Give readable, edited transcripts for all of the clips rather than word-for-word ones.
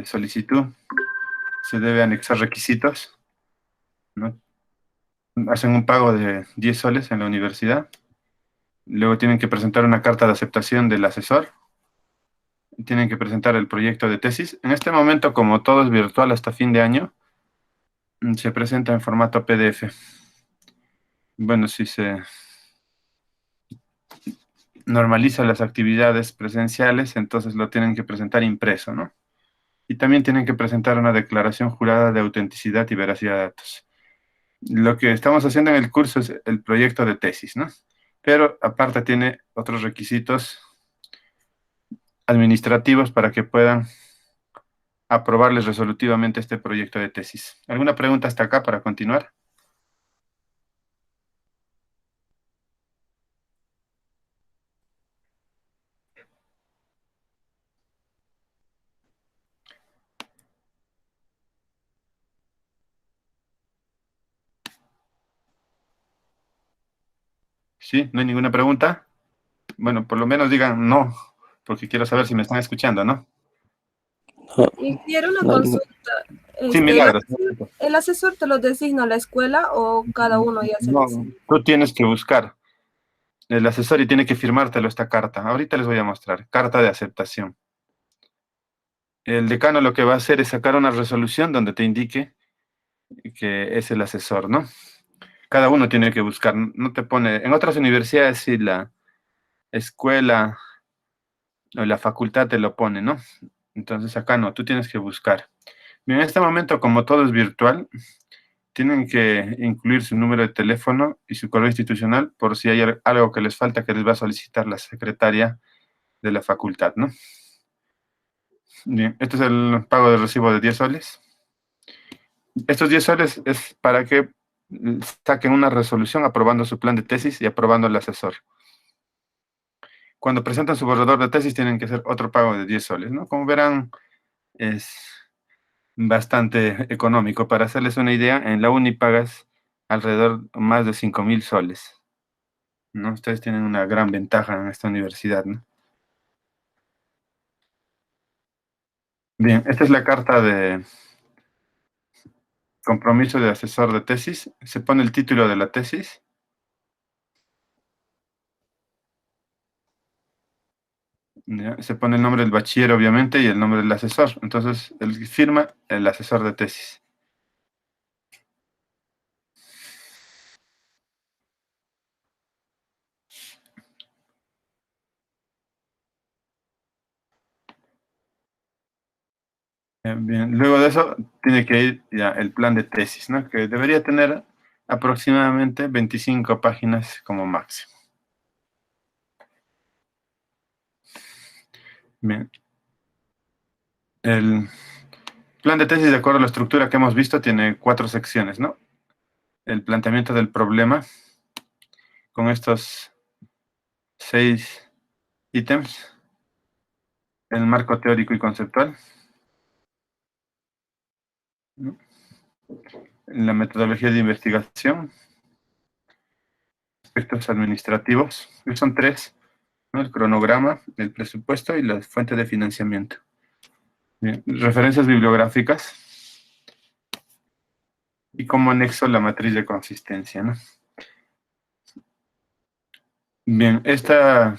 solicitud, se debe anexar requisitos, ¿no? Hacen un pago de 10 soles en la universidad, luego tienen que presentar una carta de aceptación del asesor, tienen que presentar el proyecto de tesis. En este momento, como todo es virtual hasta fin de año, se presenta en formato PDF. Bueno, si se normaliza las actividades presenciales, entonces lo tienen que presentar impreso, ¿no? Y también tienen que presentar una declaración jurada de autenticidad y veracidad de datos. Lo que estamos haciendo en el curso es el proyecto de tesis, ¿no? Pero aparte tiene otros requisitos administrativos para que puedan aprobarles resolutivamente este proyecto de tesis. ¿Alguna pregunta hasta acá para continuar? ¿Sí? ¿No hay ninguna pregunta? Bueno, por lo menos digan no, porque quiero saber si me están escuchando, ¿no? No, Y quiero una no hay ningún- consulta. Sí, ¿El Milagros. asesor, el asesor te lo designa la escuela o cada uno ya se No, designa? tú tienes que buscar el asesor y tiene que firmártelo esta carta. Ahorita les voy a mostrar. Carta de aceptación. El decano lo que va a hacer es sacar una resolución donde te indique que es el asesor, ¿no? Cada uno tiene que buscar, no te pone, en otras universidades sí la escuela o la facultad te lo pone, ¿no? Entonces acá no, tú tienes que buscar. Bien, en este momento, como todo es virtual, tienen que incluir su número de teléfono y su correo institucional por si hay algo que les falta que les va a solicitar la secretaria de la facultad, ¿no? Bien, este es el pago de recibo de 10 soles. Estos 10 soles es para que saquen una resolución aprobando su plan de tesis y aprobando el asesor. Cuando presentan su borrador de tesis tienen que hacer otro pago de 10 soles, ¿no? Como verán, es bastante económico. Para hacerles una idea, en la uni pagas alrededor más de 5.000 soles, ¿no? Ustedes tienen una gran ventaja en esta universidad, ¿no? Bien, esta es la carta de compromiso de asesor de tesis. Se pone el título de la tesis. ¿Ya? Se pone el nombre del bachiller, obviamente, y el nombre del asesor. Entonces, él firma el asesor de tesis. Bien, luego de eso tiene que ir ya el plan de tesis, ¿no? Que debería tener aproximadamente 25 páginas como máximo. Bien. El plan de tesis, de acuerdo a la estructura que hemos visto, tiene 4 secciones, ¿no? El planteamiento del problema, con estos 6 ítems, el marco teórico y conceptual, ¿no? La metodología de investigación, aspectos administrativos, que son 3, ¿no? El cronograma, el presupuesto y la fuente de financiamiento. Bien. Referencias bibliográficas y como anexo la matriz de consistencia, ¿no? Bien, esta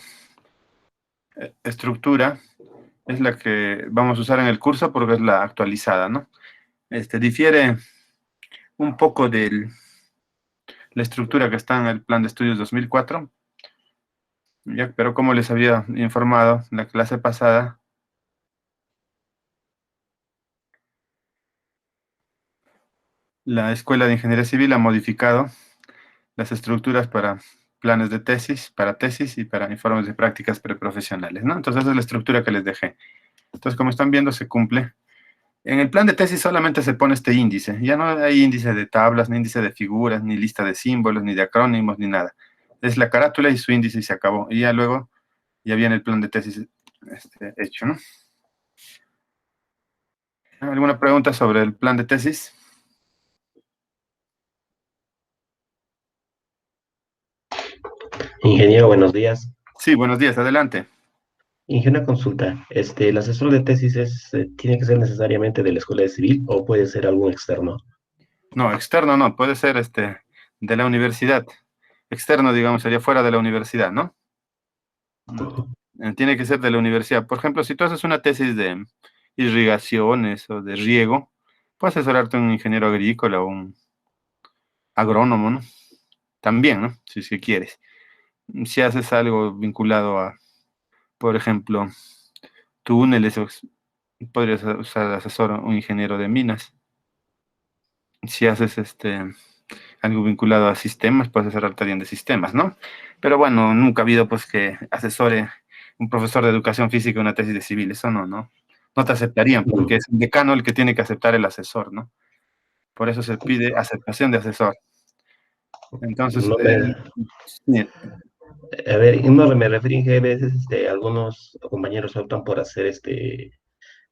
estructura es la que vamos a usar en el curso porque es la actualizada, ¿no? Difiere un poco de la estructura que está en el plan de estudios 2004, ¿ya? Pero como les había informado en la clase pasada, la Escuela de Ingeniería Civil ha modificado las estructuras para planes de tesis, para tesis y para informes de prácticas preprofesionales, ¿no? Entonces esa es la estructura que les dejé. Entonces, como están viendo, se cumple. En el plan de tesis solamente se pone este índice. Ya no hay índice de tablas, ni índice de figuras, ni lista de símbolos, ni de acrónimos, ni nada. Es la carátula y su índice y se acabó. Y ya luego, ya viene el plan de tesis hecho, ¿no? ¿Alguna pregunta sobre el plan de tesis? Ingeniero, buenos días. Sí, buenos días, adelante. Inge, una consulta. ¿El asesor de tesis tiene que ser necesariamente de la escuela de civil o puede ser algún externo? No, externo no, puede ser de la universidad. Externo, digamos, sería fuera de la universidad, ¿no? ¿No? Ujú. Tiene que ser de la universidad. Por ejemplo, si tú haces una tesis de irrigaciones o de riego, puedes asesorarte a un ingeniero agrícola o un agrónomo, ¿no? También, ¿no? Si es que quieres. Si haces algo vinculado a, por ejemplo, túneles, podrías usar asesor a un ingeniero de minas. Si haces algo vinculado a sistemas, puedes asesorar también de sistemas, ¿no? Pero bueno, nunca ha habido pues que asesore un profesor de educación física una tesis de civil, eso no, ¿no? No te aceptarían porque Mm, es el decano el que tiene que aceptar el asesor, ¿no? Por eso se pide aceptación de asesor. Entonces, No me, sí, a ver, no me refiero que a veces algunos compañeros optan por hacer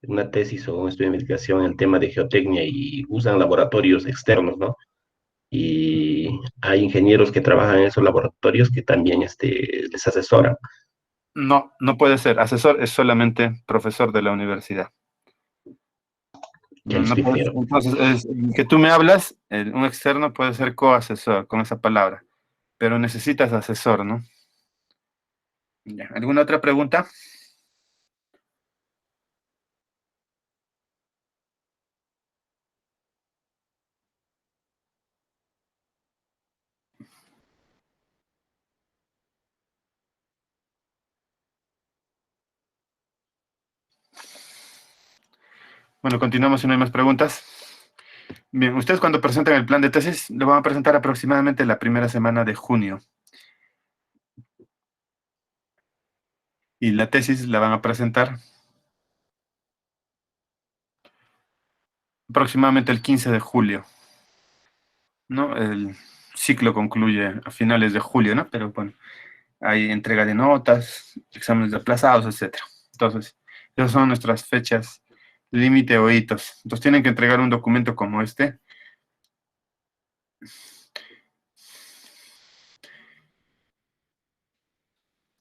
una tesis o un estudio de investigación en el tema de geotecnia y usan laboratorios externos, ¿no? Y hay ingenieros que trabajan en esos laboratorios que también les asesoran. no, no puede ser. Asesor es solamente profesor de la universidad. Ya No, les no puedes, difiero. entonces, que tú me hablas, un externo puede ser coasesor con esa palabra, pero necesitas asesor, ¿no? Ya. ¿Alguna otra pregunta? Bueno, continuamos si no hay más preguntas. Bien, ustedes cuando presentan el plan de tesis lo van a presentar aproximadamente la primera semana de junio y la tesis la van a presentar aproximadamente el 15 de julio, ¿no? El ciclo concluye a finales de julio, ¿no? Pero bueno, hay entrega de notas, exámenes de aplazados, etcétera. Entonces, esas son nuestras fechas límite o hitos. Entonces tienen que entregar un documento como este.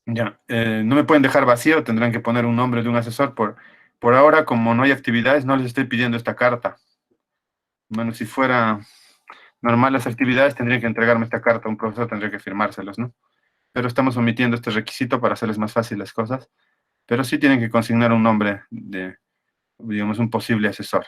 Ya, no me pueden dejar vacío, tendrán que poner un nombre de un asesor. Por ahora, como no hay actividades, no les estoy pidiendo esta carta. Bueno, si fuera normal las actividades, tendrían que entregarme esta carta, un profesor tendría que firmárselos, ¿no? Pero estamos omitiendo este requisito para hacerles más fácil las cosas. Pero sí tienen que consignar un nombre de, digamos, un posible asesor.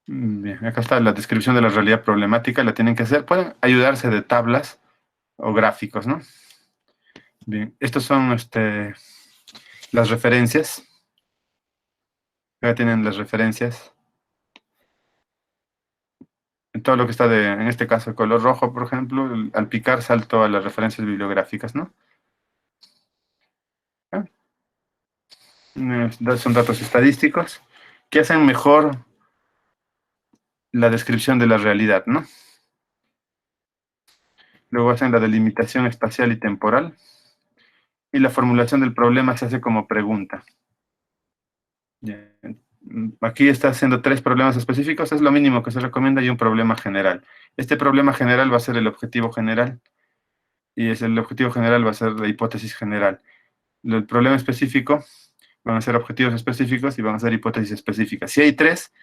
Bien, acá está la descripción de la realidad problemática, la tienen que hacer. Pueden ayudarse de tablas o gráficos, ¿no? Bien, estos son las referencias. Acá tienen las referencias. En todo lo que está en este caso, el color rojo, por ejemplo, al picar salto a las referencias bibliográficas, ¿no? ¿Ah? Son datos estadísticos que hacen mejor la descripción de la realidad, ¿no? Luego hacen la delimitación espacial y temporal y la formulación del problema se hace como pregunta. Ya. Aquí está haciendo 3 problemas específicos, es lo mínimo que se recomienda y un problema general. Este problema general va a ser el objetivo general y el objetivo general va a ser la hipótesis general. El problema específico van a ser objetivos específicos y van a ser hipótesis específicas. Si hay 3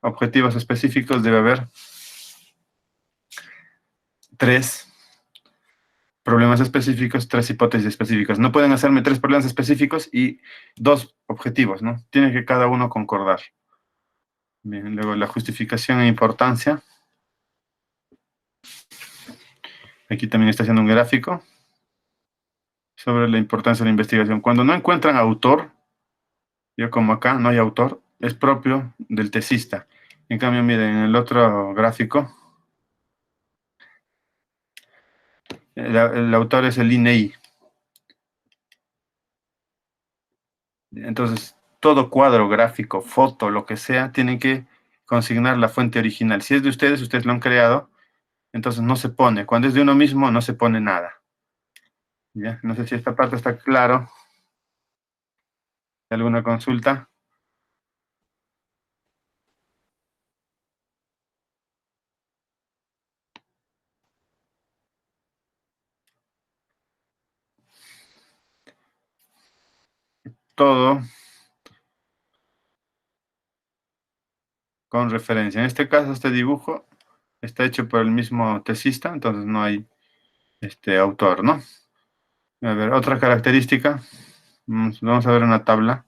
objetivos específicos, debe haber 3 problemas específicos, 3 hipótesis específicas. No pueden hacerme 3 problemas específicos y 2 objetivos, ¿no? Tiene que cada uno concordar. Bien, luego la justificación e importancia. Aquí también está haciendo un gráfico sobre la importancia de la investigación. Cuando no encuentran autor, yo como acá no hay autor, es propio del tesista. En cambio, miren, en el otro gráfico, el autor es el INEI. Entonces, todo cuadro, gráfico, foto, lo que sea, tienen que consignar la fuente original. Si es de ustedes, ustedes lo han creado, entonces no se pone. Cuando es de uno mismo, no se pone nada. ¿Ya? No sé si esta parte está claro. ¿Alguna consulta? todo con referencia. En este caso, este dibujo está hecho por el mismo tesista, entonces no hay autor, ¿no? A ver, otra característica. Vamos a ver una tabla.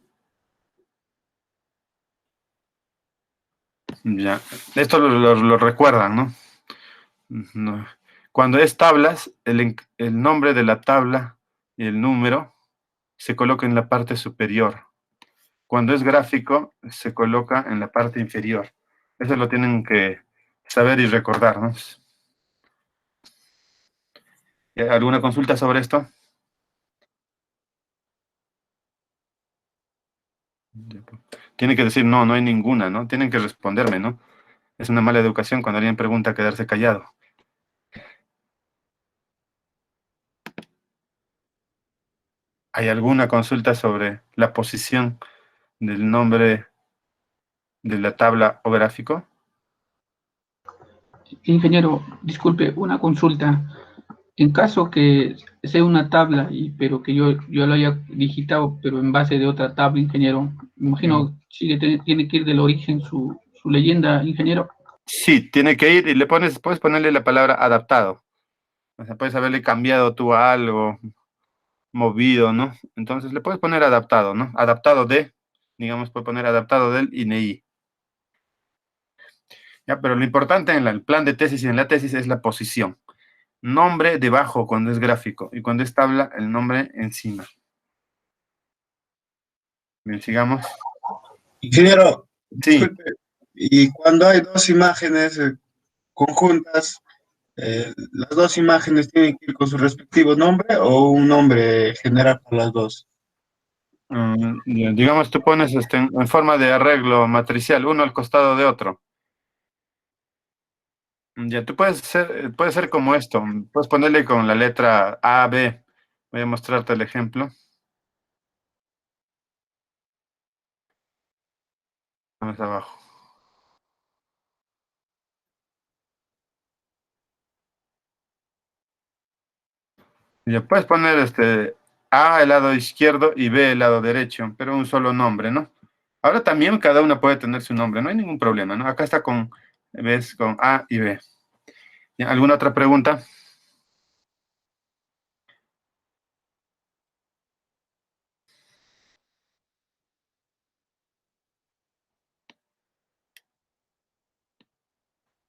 Ya. Esto lo recuerdan, ¿no? No. Cuando es tablas, el nombre de la tabla y el número se coloca en la parte superior. Cuando es gráfico, se coloca en la parte inferior. Eso lo tienen que saber y recordar, ¿no? ¿Alguna consulta sobre esto? Tiene que decir, no, no hay ninguna, ¿no? Tienen que responderme, ¿no? Es una mala educación cuando alguien pregunta quedarse callado. ¿Hay alguna consulta sobre la posición del nombre de la tabla o gráfico? Ingeniero, disculpe, una consulta. En caso que sea una tabla, pero que yo lo haya digitado, pero en base de otra tabla, ingeniero, me imagino tiene que ir del origen su leyenda, ingeniero. Sí, tiene que ir y puedes ponerle la palabra adaptado. O sea, puedes haberle cambiado tú a algo, movido, ¿no? Entonces le puedes poner adaptado, ¿no? Adaptado de, digamos, puedes poner adaptado del INEI. Ya, pero lo importante en el plan de tesis y en la tesis es la posición. Nombre debajo cuando es gráfico y cuando es tabla, el nombre encima. Bien, sigamos. Ingeniero, Sí, disculpe, y cuando hay dos imágenes conjuntas, ¿las dos imágenes tienen que ir con su respectivo nombre o un nombre general para las dos? digamos, tú pones en forma de arreglo matricial, uno al costado de otro. Ya, tú puede ser como esto. Puedes ponerle con la letra A, B. Voy a mostrarte el ejemplo. Más abajo. Ya puedes poner A el lado izquierdo y B el lado derecho, pero un solo nombre, ¿no? Ahora también cada una puede tener su nombre, no hay ningún problema, ¿no? Acá está ¿ves? Con A y B. ¿Ya? ¿Alguna otra pregunta?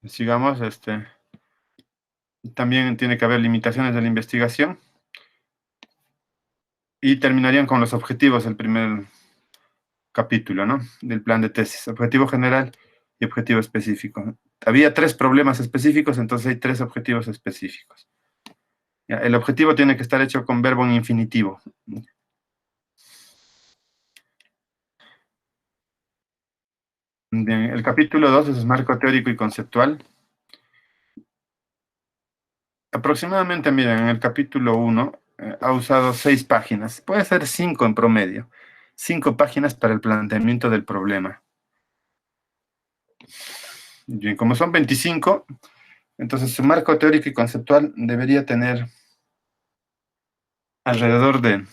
Sigamos, también tiene que haber limitaciones de la investigación. Y terminarían con los objetivos del primer capítulo, ¿no? Del plan de tesis. Objetivo general y objetivo específico. Había 3 problemas específicos, entonces hay 3 objetivos específicos. Ya, el objetivo tiene que estar hecho con verbo en infinitivo. Bien, el capítulo 2 es marco teórico y conceptual. Aproximadamente, miren, en el capítulo 1 ha usado 6 páginas. Puede ser 5 en promedio. 5 páginas para el planteamiento del problema. Bien, como son 25, entonces su marco teórico y conceptual debería tener alrededor de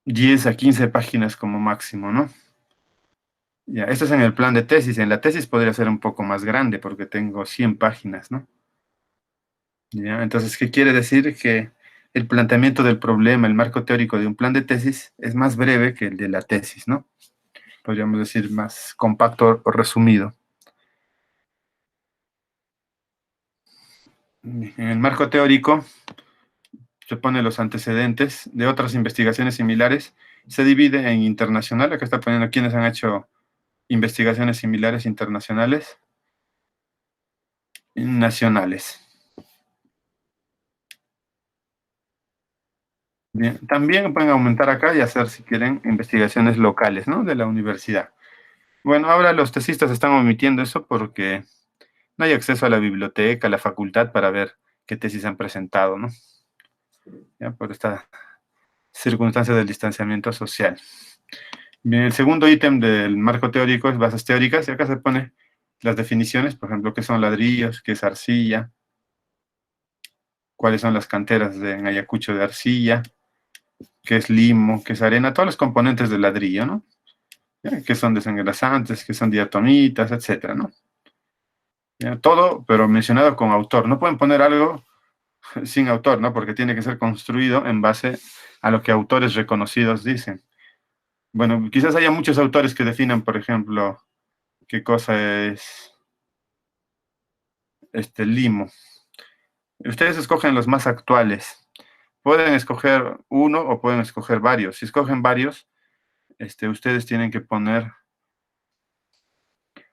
10 a 15 páginas como máximo, ¿no? Ya, esto es en el plan de tesis. En la tesis podría ser un poco más grande porque tengo 100 páginas, ¿no? Ya, entonces, ¿qué quiere decir? Que el planteamiento del problema, el marco teórico de un plan de tesis es más breve que el de la tesis, ¿no? Podríamos decir más compacto o resumido. En el marco teórico se pone los antecedentes de otras investigaciones similares. Se divide en internacional. Acá está poniendo quiénes han hecho investigaciones similares internacionales y nacionales. Bien, también pueden aumentar acá y hacer, si quieren, investigaciones locales, ¿no? De la universidad. Bueno, ahora los tesistas están omitiendo eso porque no hay acceso a la biblioteca, a la facultad para ver qué tesis han presentado, ¿no? Ya, por esta circunstancia del distanciamiento social. Bien, el segundo ítem del marco teórico es bases teóricas, y acá se pone las definiciones, por ejemplo, qué son ladrillos, qué es arcilla, cuáles son las canteras en Ayacucho de arcilla, qué es limo, qué es arena, todos los componentes del ladrillo, ¿no? ¿Ya? Que son desengrasantes, que son diatomitas, etcétera, ¿no? ¿Ya? Todo, pero mencionado con autor. No pueden poner algo sin autor, ¿no? Porque tiene que ser construido en base a lo que autores reconocidos dicen. Bueno, quizás haya muchos autores que definan, por ejemplo, qué cosa es limo. Ustedes escogen los más actuales. Pueden escoger uno o pueden escoger varios. Si escogen varios, ustedes tienen que poner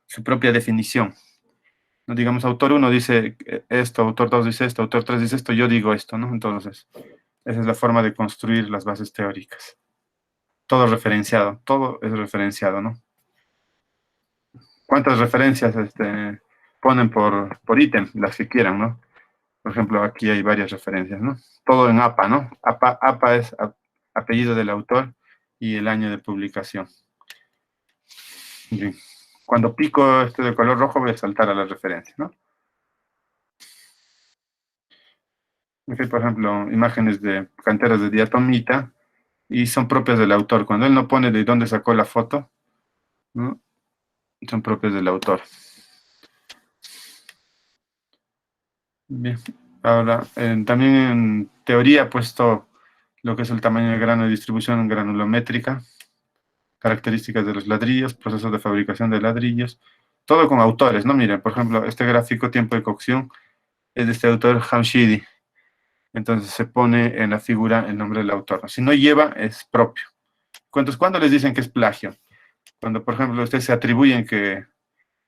su propia definición. ¿No? Digamos, autor 1 dice esto, autor 2 dice esto, autor 3 dice esto, yo digo esto, ¿no? Entonces, esa es la forma de construir las bases teóricas. Todo es referenciado, ¿no? ¿Cuántas referencias ponen por ítem? Las que quieran, ¿no? Por ejemplo, aquí hay varias referencias, ¿no? Todo en APA, ¿no? APA es apellido del autor y el año de publicación. Bien. Cuando pico de color rojo voy a saltar a las referencias, ¿no? Aquí, por ejemplo, imágenes de canteras de diatomita y son propias del autor. Cuando él no pone de dónde sacó la foto, ¿no? Son propias del autor. Bien. Ahora, también en teoría he puesto lo que es el tamaño de grano de distribución granulométrica, características de los ladrillos, procesos de fabricación de ladrillos, todo con autores, ¿no? Miren, por ejemplo, este gráfico, tiempo de cocción, es de este autor Hamshidi. Entonces se pone en la figura el nombre del autor. Si no lleva, es propio. Entonces, ¿cuándo les dicen que es plagio? Cuando, por ejemplo, ustedes se atribuyen que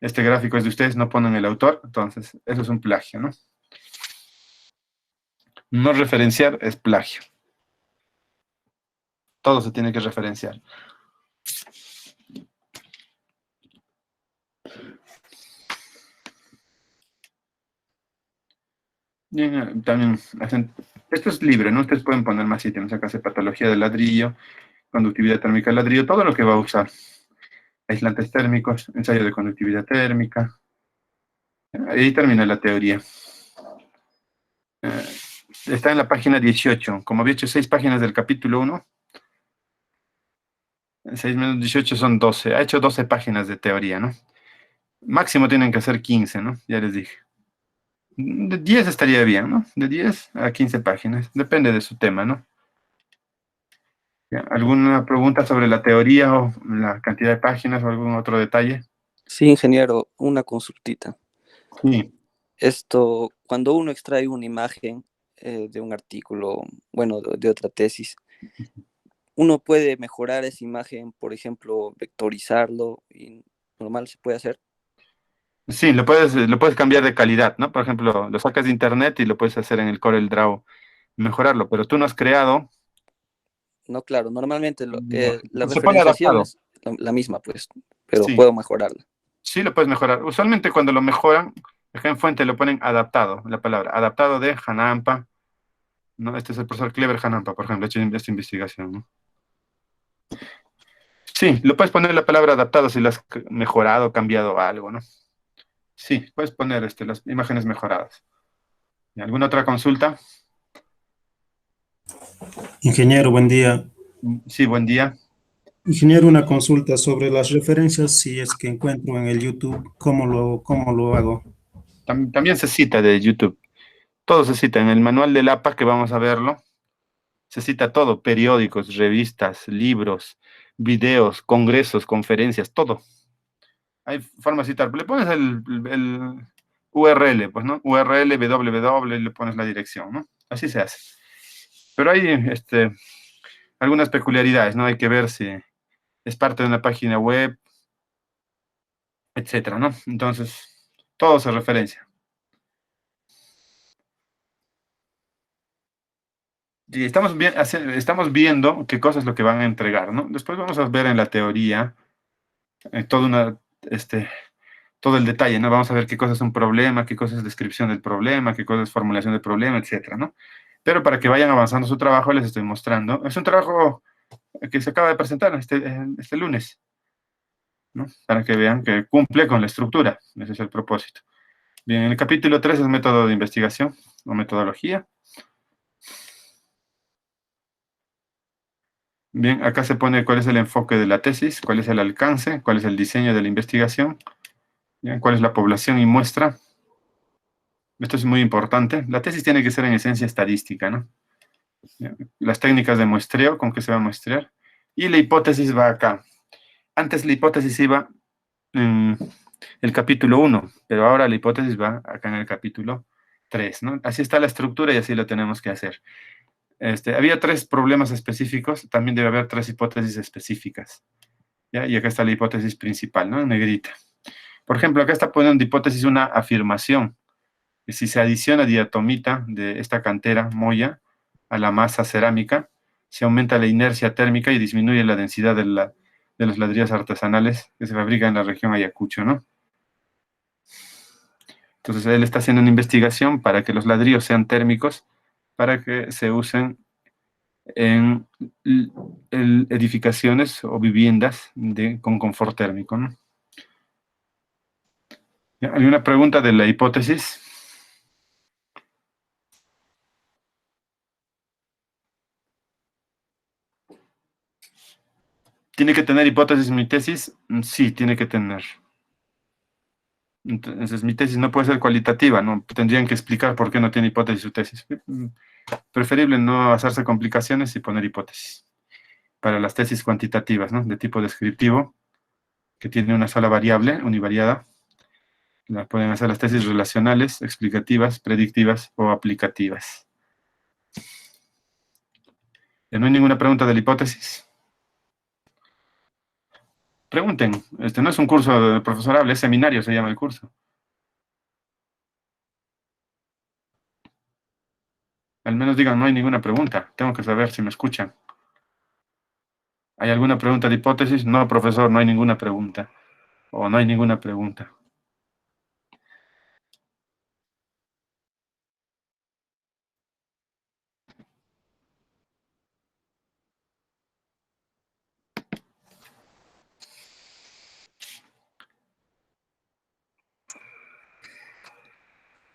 este gráfico es de ustedes, no ponen el autor, entonces eso es un plagio, ¿no? No referenciar es plagio. Todo se tiene que referenciar. Bien, también hacen, esto es libre, ¿no? Ustedes pueden poner más ítems. Acá hace patología del ladrillo, conductividad térmica del ladrillo, todo lo que va a usar. Aislantes térmicos, ensayo de conductividad térmica. Ahí termina la teoría. Está en la página 18. Como había hecho 6 páginas del capítulo 1, 6 menos 18 son 12. Ha hecho 12 páginas de teoría, ¿no? Máximo tienen que hacer 15, ¿no? Ya les dije. De 10 estaría bien, ¿no? De 10 a 15 páginas. Depende de su tema, ¿no? ¿Alguna pregunta sobre la teoría o la cantidad de páginas o algún otro detalle? Sí, ingeniero, una consultita. Sí. Esto, cuando uno extrae una imagen de un artículo, bueno, de otra tesis, uno puede mejorar esa imagen, por ejemplo, vectorizarlo y normal se puede hacer. Sí, lo puedes cambiar de calidad, ¿no? Por ejemplo, lo sacas de internet y lo puedes hacer en el CorelDRAW, mejorarlo, pero tú no has creado. No, claro, normalmente la Se pone referenciación adaptado. es la misma, pues, pero Sí, puedo mejorarla. sí lo puedes mejorar. Usualmente cuando lo mejoran, acá en fuente lo ponen adaptado, la palabra, adaptado de Hanampa, ¿no? Este es el profesor Clever Hanampa, por ejemplo, ha hecho esta investigación, ¿no? Sí, lo puedes poner la palabra adaptado si lo has mejorado, cambiado algo, ¿no? Sí, puedes poner las imágenes mejoradas. ¿Y alguna otra consulta? Ingeniero, buen día. Sí, buen día. Ingeniero, una consulta sobre las referencias, si es que encuentro en el YouTube, ¿cómo lo hago? También se cita de YouTube. Todo se cita. En el manual del APA, que vamos a verlo, se cita todo. Periódicos, revistas, libros, videos, congresos, conferencias, todo. Hay forma de citar. Le pones el URL, pues, ¿no? URL, www, le pones la dirección, ¿no? Así se hace. Pero hay algunas peculiaridades, ¿no? Hay que ver si es parte de una página web, etcétera, ¿no? Entonces, todo se referencia. Y estamos viendo qué cosa es lo que van a entregar, ¿no? Después vamos a ver en la teoría todo el detalle, ¿no? Vamos a ver qué cosa es un problema, qué cosa es descripción del problema, qué cosa es formulación del problema, etcétera, ¿no? Pero para que vayan avanzando su trabajo, les estoy mostrando. Es un trabajo que se acaba de presentar este lunes, ¿no? Para que vean que cumple con la estructura. Ese es el propósito. Bien, en el capítulo 3 es método de investigación o metodología. Bien, acá se pone cuál es el enfoque de la tesis, cuál es el alcance, cuál es el diseño de la investigación, bien, cuál es la población y muestra. Esto es muy importante. La tesis tiene que ser en esencia estadística, ¿no? Bien, las técnicas de muestreo, con qué se va a muestrear. Y la hipótesis va acá. Antes la hipótesis iba en el capítulo 1, pero ahora la hipótesis va acá en el capítulo 3, ¿no? Así está la estructura y así lo tenemos que hacer. Había 3 problemas específicos, también debe haber 3 hipótesis específicas. ¿Ya? Y acá está la hipótesis principal, ¿no? En negrita. Por ejemplo, acá está poniendo de hipótesis una afirmación, que si se adiciona diatomita de esta cantera moya a la masa cerámica, se aumenta la inercia térmica y disminuye la densidad de los ladrillos artesanales que se fabrican en la región Ayacucho, ¿no? Entonces él está haciendo una investigación para que los ladrillos sean térmicos, para que se usen en edificaciones o viviendas con confort térmico, ¿no? ¿Hay una pregunta de la hipótesis? ¿Tiene que tener hipótesis mi tesis? Sí, tiene que tener. Entonces, mi tesis no puede ser cualitativa, ¿no? Tendrían que explicar por qué no tiene hipótesis su tesis. Preferible no hacerse complicaciones y poner hipótesis. Para las tesis cuantitativas, ¿no? De tipo descriptivo, que tiene una sola variable, univariada, la pueden hacer las tesis relacionales, explicativas, predictivas o aplicativas. ¿No hay ninguna pregunta de la hipótesis? Pregunten. No es un curso de profesorable, es seminario, se llama el curso. Al menos digan, no hay ninguna pregunta. Tengo que saber si me escuchan. ¿Hay alguna pregunta de hipótesis? No, profesor, no hay ninguna pregunta. O no hay ninguna pregunta.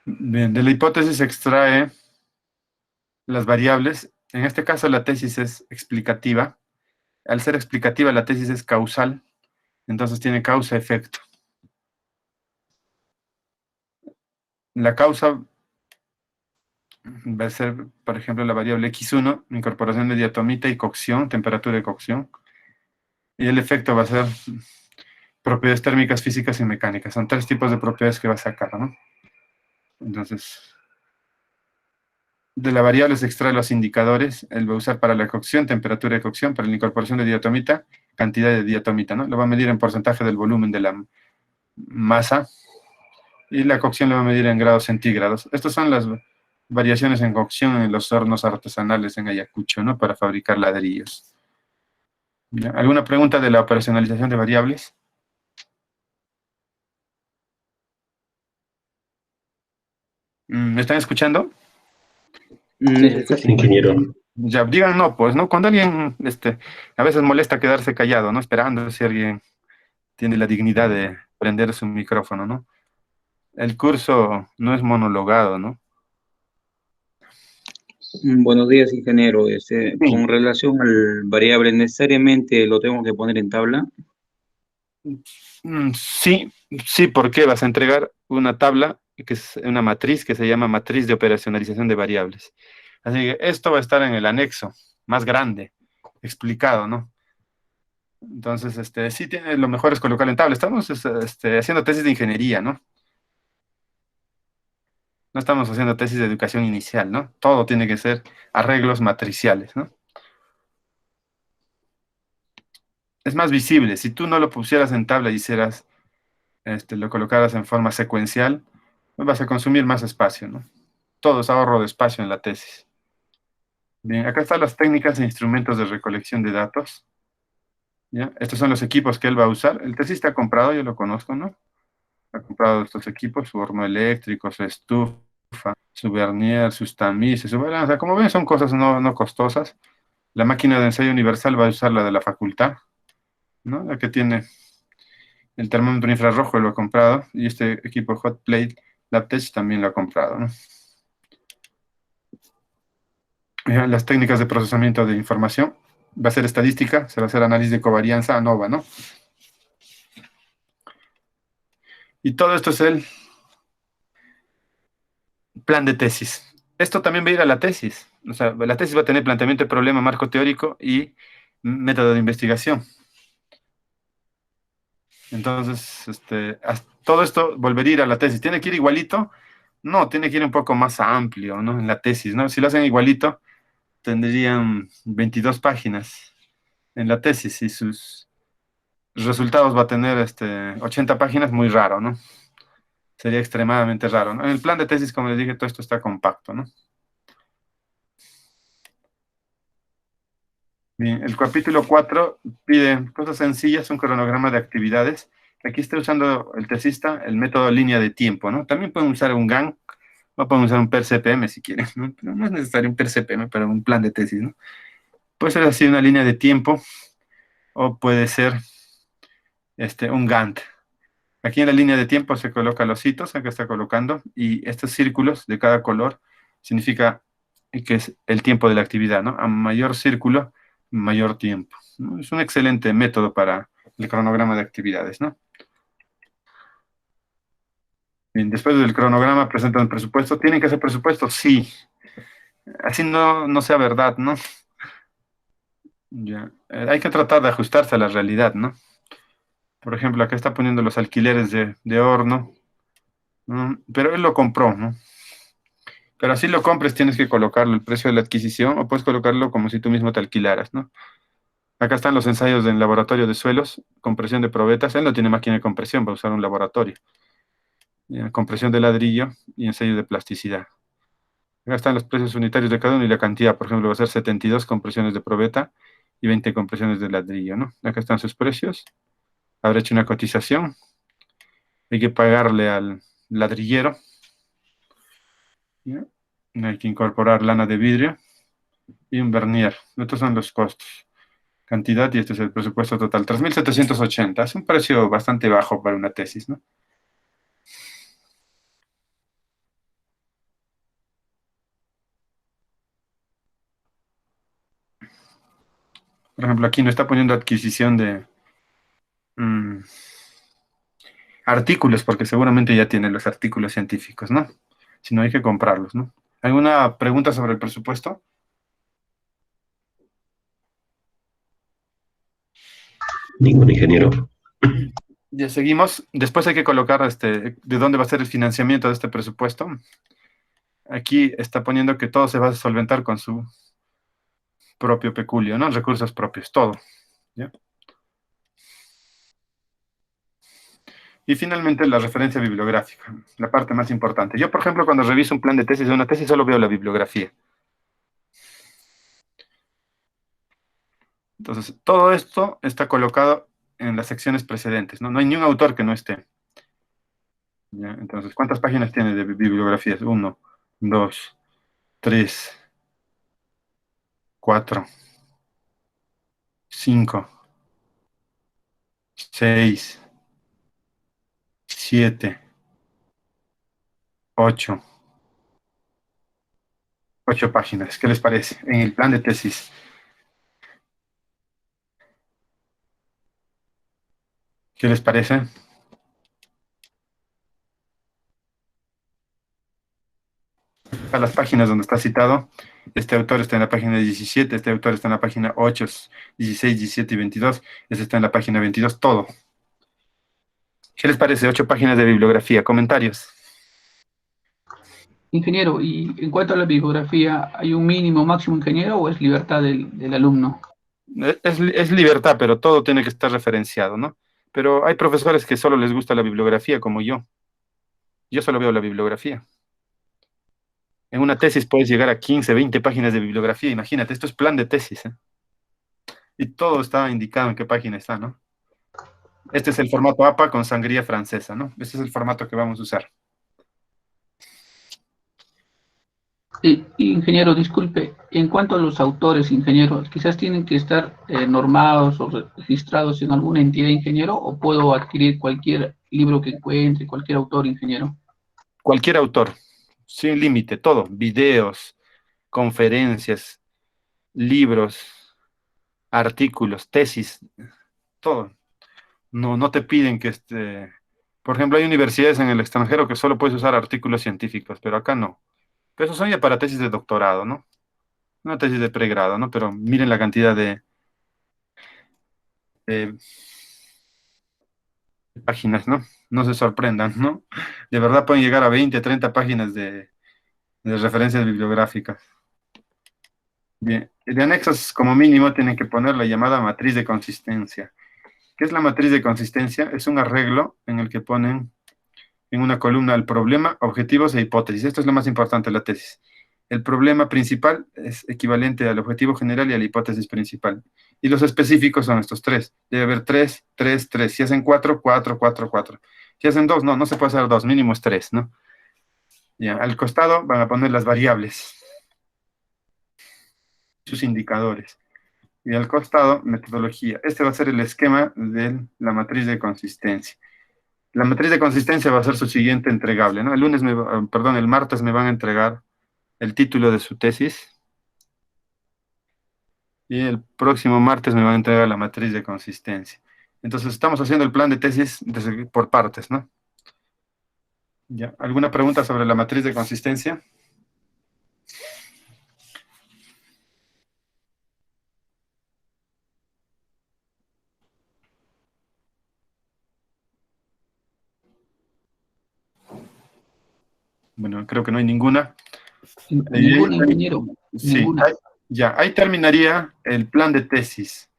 Bien, de la hipótesis se extrae las variables. En este caso la tesis es explicativa. Al ser explicativa la tesis es causal. Entonces tiene causa-efecto. La causa va a ser, por ejemplo, la variable x1, incorporación de diatomita y cocción, temperatura de cocción. Y el efecto va a ser propiedades térmicas, físicas y mecánicas. Son 3 tipos de propiedades que va a sacar, ¿no? Entonces, de la variable se extrae los indicadores. Él va a usar para la cocción, temperatura de cocción, para la incorporación de diatomita, cantidad de diatomita, ¿no? Lo va a medir en porcentaje del volumen de la masa. Y la cocción lo va a medir en grados centígrados. Estas son las variaciones en cocción en los hornos artesanales en Ayacucho, ¿no? Para fabricar ladrillos. ¿Ya? ¿Alguna pregunta de la operacionalización de variables? ¿Me están escuchando? Sí, ingeniero. Ya, digan no, pues, ¿no? Cuando alguien, a veces molesta quedarse callado, ¿no? Esperando si alguien tiene la dignidad de prender su micrófono, ¿no? El curso no es monologado, ¿no? Buenos días, ingeniero. Sí. Con relación al variable, ¿necesariamente lo tengo que poner en tabla? Sí, sí, porque vas a entregar una tabla, que es una matriz que se llama matriz de operacionalización de variables. Así que esto va a estar en el anexo, más grande, explicado, ¿no? Entonces, sí tiene, lo mejor es colocarlo en tabla. Estamos haciendo tesis de ingeniería, ¿no? No estamos haciendo tesis de educación inicial, ¿no? Todo tiene que ser arreglos matriciales, ¿no? Es más visible. Si tú no lo pusieras en tabla y hicieras, lo colocaras en forma secuencial, pues vas a consumir más espacio, ¿no? Todo es ahorro de espacio en la tesis. Bien, acá están las técnicas e instrumentos de recolección de datos. ¿Ya? Estos son los equipos que él va a usar. El tesista ha comprado, yo lo conozco, ¿no? Ha comprado estos equipos, su horno eléctrico, su estufa, su vernier, sus tamices, su balanza. Como ven, son cosas no costosas. La máquina de ensayo universal va a usar la de la facultad, ¿no? La que tiene el termómetro infrarrojo, lo ha comprado. Y este equipo Hot Plate LabTech también lo ha comprado, ¿no? Las técnicas de procesamiento de información. va a ser estadística, se va a hacer análisis de covarianza, ANOVA, ¿no? Y todo esto es el plan de tesis. Esto también va a ir a la tesis. O sea, la tesis va a tener planteamiento de problema, marco teórico y método de investigación. Entonces, todo esto volvería a ir a la tesis. ¿Tiene que ir igualito? No, tiene que ir un poco más amplio, ¿no? En la tesis, ¿no? Si lo hacen igualito, tendrían 22 páginas en la tesis y sus resultados va a tener 80 páginas, muy raro, ¿no? Sería extremadamente raro, ¿no? En el plan de tesis, como les dije, todo esto está compacto, ¿no? Bien, el capítulo 4 pide cosas sencillas, un cronograma de actividades. Aquí está usando el tesista el método línea de tiempo, ¿no? También pueden usar un GAN, o pueden usar un PER-CPM si quieren, ¿no? Pero no es necesario un PER-CPM para un plan de tesis, ¿no? Puede ser así una línea de tiempo, o puede ser un Gantt. Aquí en la línea de tiempo se colocan los hitos, acá está colocando, y estos círculos de cada color significa que es el tiempo de la actividad, ¿no? A mayor círculo, mayor tiempo, ¿no? Es un excelente método para el cronograma de actividades, ¿no? Bien, después del cronograma presentan el presupuesto. ¿Tienen que hacer presupuesto? Sí. Así no sea verdad, ¿no? Ya. Hay que tratar de ajustarse a la realidad, ¿no? Por ejemplo, acá está poniendo los alquileres de horno, ¿no? Pero él lo compró, ¿no? Pero así lo compres, tienes que colocarlo el precio de la adquisición o puedes colocarlo como si tú mismo te alquilaras, ¿no? Acá están los ensayos del laboratorio de suelos, compresión de probetas. Él no tiene máquina de compresión, va a usar un laboratorio. Ya, compresión de ladrillo y ensayo de plasticidad. Acá están los precios unitarios de cada uno y la cantidad. Por ejemplo, va a ser 72 compresiones de probeta y 20 compresiones de ladrillo, ¿no? Acá están sus precios. Habrá hecho una cotización. Hay que pagarle al ladrillero. ¿Ya? Hay que incorporar lana de vidrio y un vernier. Estos son los costos. Cantidad y este es el presupuesto total. 3.780. Es un precio bastante bajo para una tesis, ¿no? Por ejemplo, aquí no está poniendo adquisición de artículos, porque seguramente ya tienen los artículos científicos, ¿no? Si no, hay que comprarlos, ¿no? ¿Alguna pregunta sobre el presupuesto? Ningún ingeniero. Ya seguimos. Después hay que colocar de dónde va a ser el financiamiento de este presupuesto. Aquí está poniendo que todo se va a solventar con su propio peculio, ¿no? Recursos propios, todo. ¿Ya? Y finalmente la referencia bibliográfica, la parte más importante. Yo, por ejemplo, cuando reviso un plan de tesis de una tesis, solo veo la bibliografía. Entonces, todo esto está colocado en las secciones precedentes, ¿no? No hay ni un autor que no esté. ¿Ya? Entonces, ¿cuántas páginas tiene de bibliografías? 1, 2, 3, 4, 5, 6, 7, 8. 8 páginas. ¿Qué les parece? En el plan de tesis. ¿Qué les parece? A las páginas donde está citado, este autor está en la página 17, este autor está en la página 8, 16, 17 y 22, este está en la página 22, todo. ¿Qué les parece? 8 páginas de bibliografía. ¿Comentarios? Ingeniero, y en cuanto a la bibliografía, ¿hay un mínimo, máximo, ingeniero, o es libertad del alumno? Es libertad, pero todo tiene que estar referenciado, ¿no? Pero hay profesores que solo les gusta la bibliografía, como yo. Yo solo veo la bibliografía. En una tesis puedes llegar a 15, 20 páginas de bibliografía. Imagínate, esto es plan de tesis, ¿eh? Y todo está indicado en qué página está, ¿no? Este es el formato APA con sangría francesa, ¿no? Este es el formato que vamos a usar. Ingeniero, disculpe, en cuanto a los autores, ingenieros, quizás tienen que estar normados o registrados en alguna entidad, ingeniero, o puedo adquirir cualquier libro que encuentre, cualquier autor, ingeniero. Cualquier autor, sin límite, todo. Videos, conferencias, libros, artículos, tesis, todo. No te piden que por ejemplo, hay universidades en el extranjero que solo puedes usar artículos científicos, pero acá no. Pero eso son ya para tesis de doctorado, ¿no? Una tesis de pregrado, ¿no? Pero miren la cantidad de páginas, ¿no? No se sorprendan, ¿no? De verdad pueden llegar a 20, 30 páginas de referencias bibliográficas. Bien, de anexos como mínimo tienen que poner la llamada matriz de consistencia. ¿Qué es la matriz de consistencia? Es un arreglo en el que ponen en una columna el problema, objetivos e hipótesis. Esto es lo más importante de la tesis. El problema principal es equivalente al objetivo general y a la hipótesis principal. Y los específicos son estos tres. Debe haber 3, 3, 3. Si hacen 4, 4, 4, 4. Si hacen 2, no se puede hacer 2, mínimo es 3, ¿no? Ya, al costado van a poner las variables, sus indicadores. Y al costado, metodología. Este va a ser el esquema de la matriz de consistencia. La matriz de consistencia va a ser su siguiente entregable, ¿no? El martes me van a entregar el título de su tesis. Y el próximo martes me van a entregar la matriz de consistencia. Entonces, estamos haciendo el plan de tesis por partes, ¿no? ¿Ya? ¿Alguna pregunta sobre la matriz de consistencia? Bueno, creo que no hay ninguna. Ninguna, ingeniero. Sí, Ninguna. ahí terminaría el plan de tesis.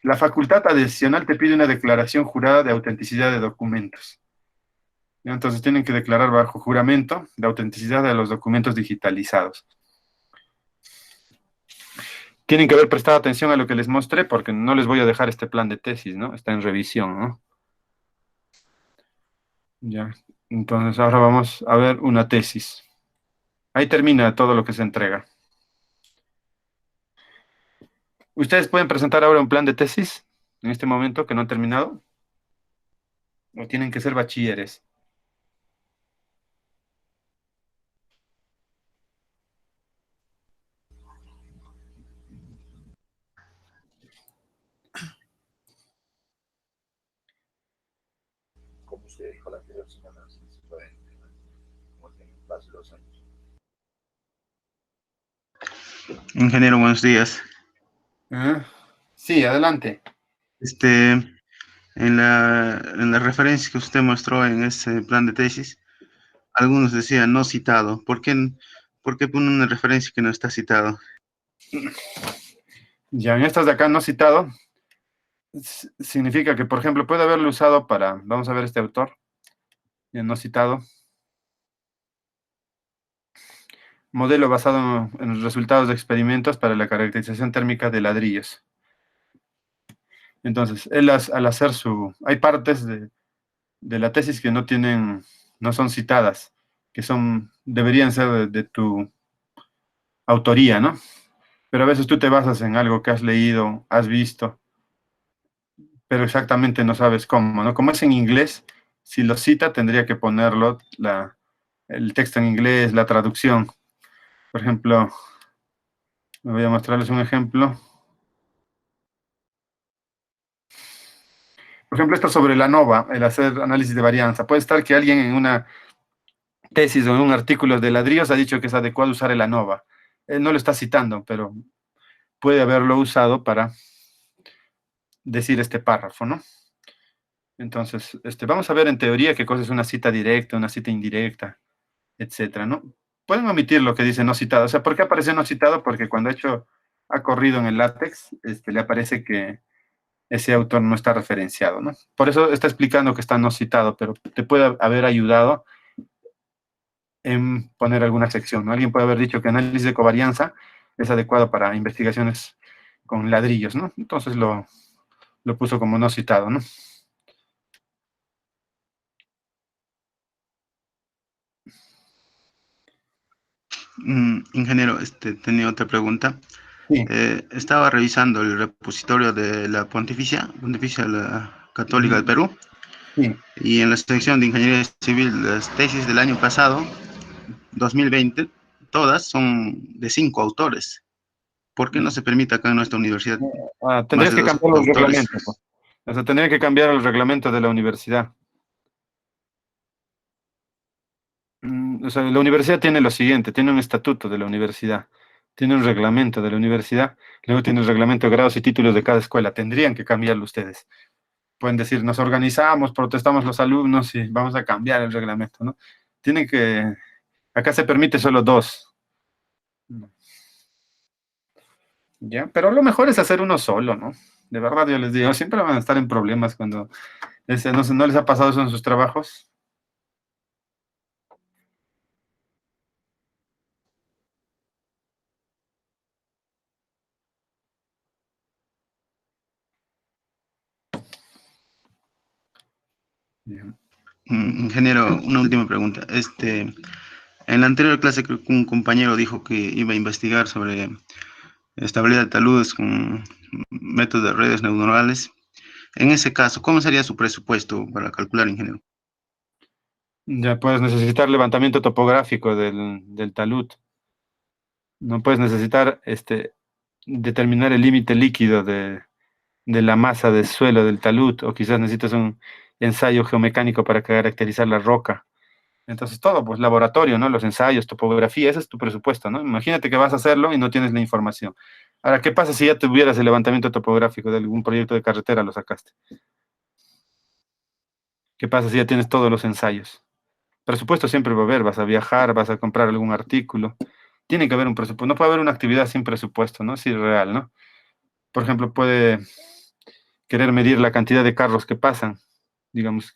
La facultad adicional te pide una declaración jurada de autenticidad de documentos. ¿Ya? Entonces tienen que declarar bajo juramento de autenticidad de los documentos digitalizados. Tienen que haber prestado atención a lo que les mostré porque no les voy a dejar este plan de tesis, ¿no? Está en revisión, ¿no? Ya, entonces ahora vamos a ver una tesis. Ahí termina todo lo que se entrega. ¿Ustedes pueden presentar ahora un plan de tesis en este momento que no han terminado? ¿O tienen que ser bachilleres? Como usted dijo la anterior semana, si se puede, como tienen paso los años. Ingeniero, buenos días. Sí, adelante. En la referencia que usted mostró en ese plan de tesis, algunos decían no citado. ¿Por qué pone una referencia que no está citado? Ya, en estas de acá no citado, significa que, por ejemplo, puede haberlo usado para, vamos a ver este autor, ya no citado. Modelo basado en los resultados de experimentos para la caracterización térmica de ladrillos. Entonces, él al hacer hay partes de la tesis que no son citadas, que deberían ser de tu autoría, ¿no? Pero a veces tú te basas en algo que has leído, has visto, pero exactamente no sabes cómo, ¿no? Como es en inglés, si lo cita tendría que ponerlo, el texto en inglés, la traducción. Por ejemplo, voy a mostrarles un ejemplo. Por ejemplo, esto sobre la ANOVA, el hacer análisis de varianza. Puede estar que alguien en una tesis o en un artículo de ladrillos ha dicho que es adecuado usar el ANOVA. Él no lo está citando, pero puede haberlo usado para decir este párrafo, ¿no? Entonces, vamos a ver en teoría qué cosa es una cita directa, una cita indirecta, etcétera, ¿no? Pueden omitir lo que dice no citado. O sea, ¿por qué aparece no citado? Porque cuando ha corrido en el látex, le aparece que ese autor no está referenciado, ¿no? Por eso está explicando que está no citado, pero te puede haber ayudado en poner alguna sección, ¿no? Alguien puede haber dicho que análisis de covarianza es adecuado para investigaciones con ladrillos, ¿no? Entonces lo puso como no citado, ¿no? Ingeniero, tenía otra pregunta. Sí. Estaba revisando el repositorio de la Pontificia la Católica del Perú. Sí. Y en la sección de Ingeniería Civil, las tesis del año pasado, 2020, todas son de 5 autores. ¿Por qué no se permite acá en nuestra universidad Tendrías más de que dos cambiar los autores? reglamentos, pues. O sea, tendría que cambiar el reglamento de la universidad. O sea, la universidad tiene lo siguiente, tiene un estatuto de la universidad, tiene un reglamento de la universidad, luego tiene el reglamento de grados y títulos de cada escuela. Tendrían que cambiarlo ustedes. Pueden decir, nos organizamos, protestamos los alumnos y vamos a cambiar el reglamento, ¿no? Tienen que, acá se permite solo 2. ¿Ya? Pero lo mejor es hacer uno solo, ¿no? De verdad, yo les digo, siempre van a estar en problemas cuando no les ha pasado eso en sus trabajos. Bien. Ingeniero, una última pregunta. En la anterior clase creo que un compañero dijo que iba a investigar sobre estabilidad de taludes con métodos de redes neuronales. En ese caso, ¿cómo sería su presupuesto para calcular, ingeniero? Ya puedes necesitar levantamiento topográfico del talud. No puedes necesitar determinar el límite líquido de la masa del suelo del talud, o quizás necesitas un ensayo geomecánico para caracterizar la roca. Entonces todo, pues laboratorio, ¿no? Los ensayos, topografía, ese es tu presupuesto, ¿no? Imagínate que vas a hacerlo y no tienes la información. Ahora, ¿qué pasa si ya tuvieras el levantamiento topográfico de algún proyecto de carretera, lo sacaste? ¿Qué pasa si ya tienes todos los ensayos? Presupuesto siempre va a haber, vas a viajar, vas a comprar algún artículo. Tiene que haber un presupuesto, no puede haber una actividad sin presupuesto, ¿no? Es irreal, ¿no? Por ejemplo, puede querer medir la cantidad de carros que pasan. Digamos,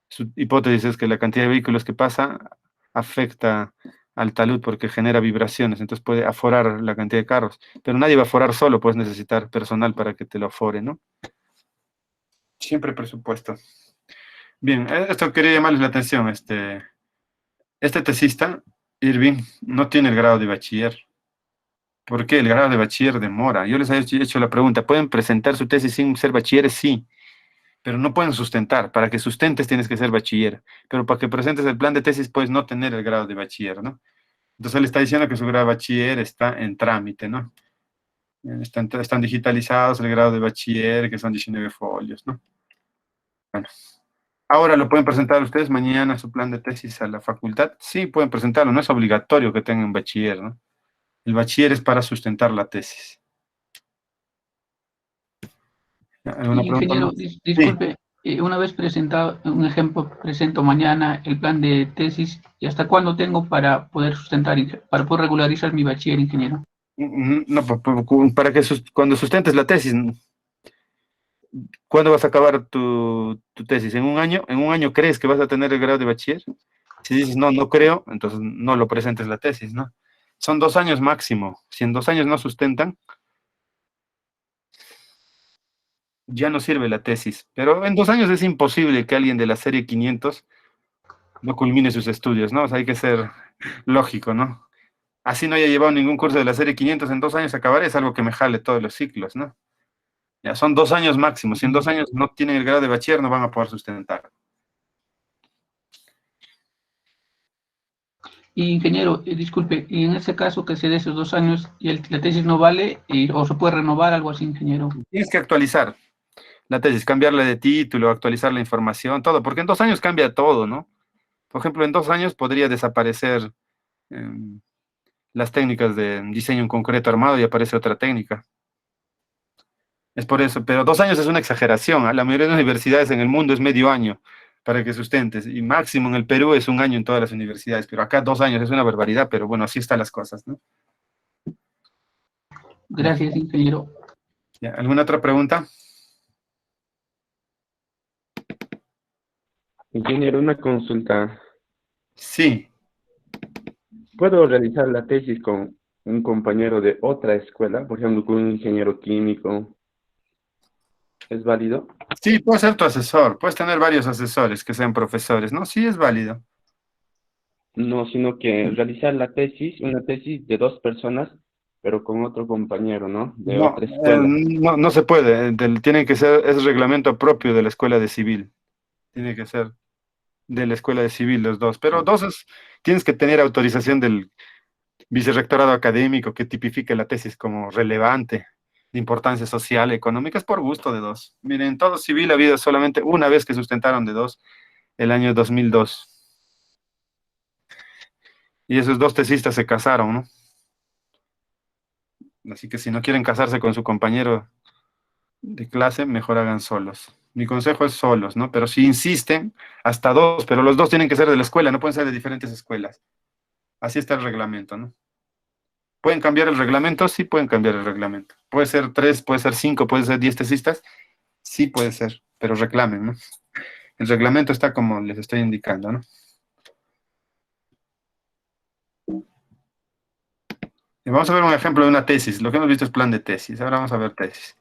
su hipótesis es que la cantidad de vehículos que pasa afecta al talud porque genera vibraciones, entonces puede aforar la cantidad de carros. Pero nadie va a aforar solo, puedes necesitar personal para que te lo afore, ¿no? Siempre presupuesto. Bien, esto quería llamarles la atención. Este tesista, Irving, no tiene el grado de bachiller. ¿Por qué? El grado de bachiller demora. Yo les he hecho la pregunta, ¿pueden presentar su tesis sin ser bachilleres? Sí, pero no pueden sustentar. Para que sustentes tienes que ser bachiller, pero para que presentes el plan de tesis puedes no tener el grado de bachiller, ¿no? Entonces él está diciendo que su grado de bachiller está en trámite, ¿no? Están digitalizados el grado de bachiller, que son 19 folios, ¿no? Bueno. Ahora lo pueden presentar ustedes mañana su plan de tesis a la facultad. Sí, pueden presentarlo, no es obligatorio que tengan bachiller, ¿no? El bachiller es para sustentar la tesis. ¿Alguna pregunta Ingeniero, más? disculpe, una vez presentado, un ejemplo, presento mañana el plan de tesis, ¿y hasta cuándo tengo para poder sustentar, para poder regularizar mi bachiller, ingeniero? No, para que cuando sustentes la tesis, ¿cuándo vas a acabar tu tesis? ¿En un año? ¿En un año crees que vas a tener el grado de bachiller? Si dices, no, no creo, entonces no lo presentes la tesis, ¿no? Son 2 años máximo. Si en 2 años no sustentan, ya no sirve la tesis. Pero en 2 años es imposible que alguien de la serie 500 no culmine sus estudios, ¿no? O sea, hay que ser lógico, ¿no? Así no haya llevado ningún curso de la serie 500, en 2 años acabar es algo que me jale todos los ciclos, ¿no? Ya son 2 años máximo. Si en 2 años no tienen el grado de bachiller, no van a poder sustentar. Y ingeniero, disculpe, y en ese caso que se dé esos 2 años y la tesis no vale, o se puede renovar, algo así, ingeniero. Tienes que actualizar la tesis, cambiarle de título, actualizar la información, todo, porque en 2 años cambia todo, ¿no? Por ejemplo, en 2 años podría desaparecer las técnicas de diseño en concreto armado y aparece otra técnica. Es por eso, pero 2 años es una exageración, ¿eh? La mayoría de las universidades en el mundo es medio año para que sustentes, y máximo en el Perú es 1 año en todas las universidades, pero acá 2 años es una barbaridad, pero bueno, así están las cosas, ¿no? Gracias, ingeniero. ¿Ya? ¿Alguna otra pregunta? Ingeniero, una consulta. Sí. ¿Puedo realizar la tesis con un compañero de otra escuela? Por ejemplo, con un ingeniero químico. ¿Es válido? Sí, puedes ser tu asesor. Puedes tener varios asesores que sean profesores, ¿no? Sí, es válido. No, sino que realizar la tesis, una tesis de 2 personas, pero con otro compañero, ¿no? De No, otra escuela. no se puede. Tiene que ser, es reglamento propio de la escuela de civil. Tiene que ser de la escuela de civil los 2. Pero 2 tienes que tener autorización vicerrectorado académico que tipifique la tesis como relevante, de importancia social, económica, es por gusto de dos. Miren, en todo civil ha habido solamente una vez que sustentaron de dos, el año 2002. Y esos dos tesistas se casaron, ¿no? Así que si no quieren casarse con su compañero de clase, mejor hagan solos. Mi consejo es solos, ¿no? Pero si insisten, hasta dos, pero los dos tienen que ser de la escuela, no pueden ser de diferentes escuelas. Así está el reglamento, ¿no? ¿Pueden cambiar el reglamento? Sí pueden cambiar el reglamento. Puede ser 3, puede ser 5, puede ser 10 tesistas. Sí puede ser, pero reclamen, ¿no? El reglamento está como les estoy indicando, ¿no? Y vamos a ver un ejemplo de una tesis. Lo que hemos visto es plan de tesis. Ahora vamos a ver tesis.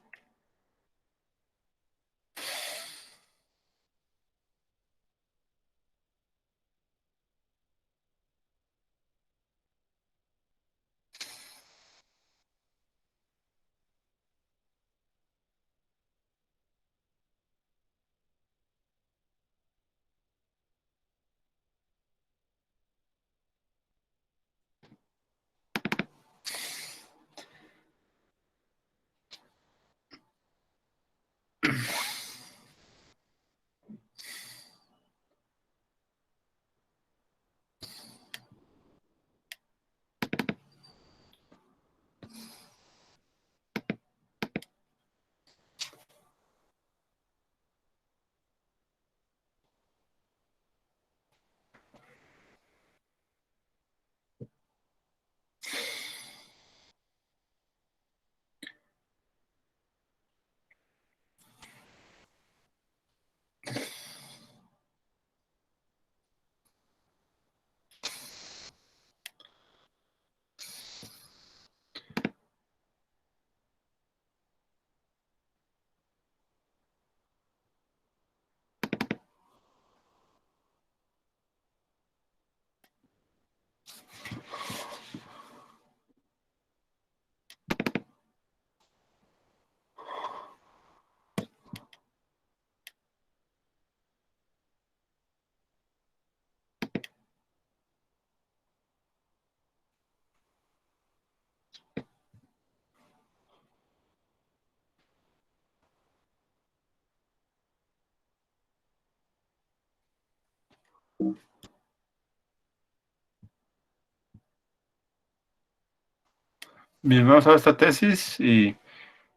Bien, vamos a ver esta tesis y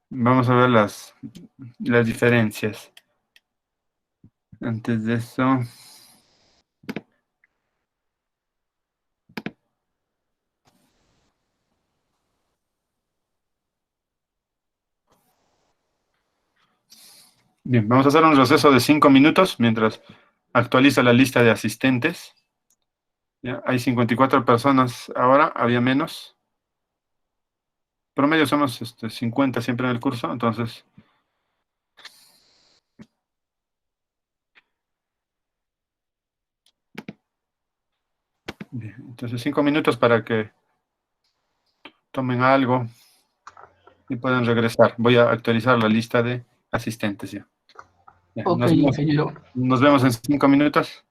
vamos a ver las diferencias. Antes de eso, bien, vamos a hacer un receso de 5 minutos mientras actualiza la lista de asistentes. Ya, hay 54 personas ahora, había menos. Promedio somos 50 siempre en el curso, entonces... Bien, entonces 5 minutos para que tomen algo y puedan regresar. Voy a actualizar la lista de asistentes ya. Ya, Ok, ingeniero. nos vemos en 5 minutos.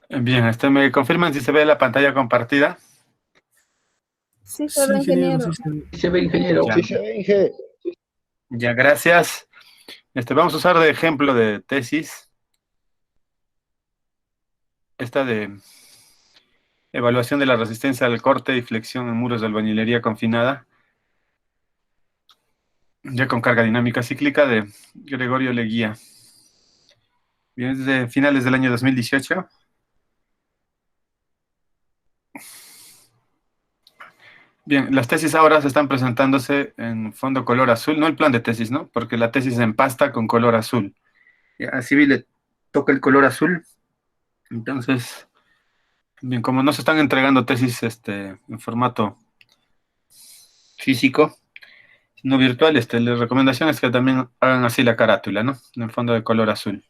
Bien, ¿me confirman si se ve la pantalla compartida? Sí, se Sí, ve, ingeniero, ingeniero. sí, sí. Se ve, ingeniero. Ya. Ya, gracias. Vamos a usar de ejemplo de tesis esta de evaluación de la resistencia al corte y flexión en muros de albañilería confinada, ya con carga dinámica cíclica, de Gregorio Leguía. Bien, es de finales del año 2018. Bien, las tesis ahora se están presentándose en fondo color azul, no el plan de tesis, ¿no? Porque la tesis se empasta con color azul. Ya, así le toca el color azul. Entonces, bien, como no se están entregando tesis en formato físico, no virtual, la recomendación es que también hagan así la carátula, ¿no? En fondo de color azul.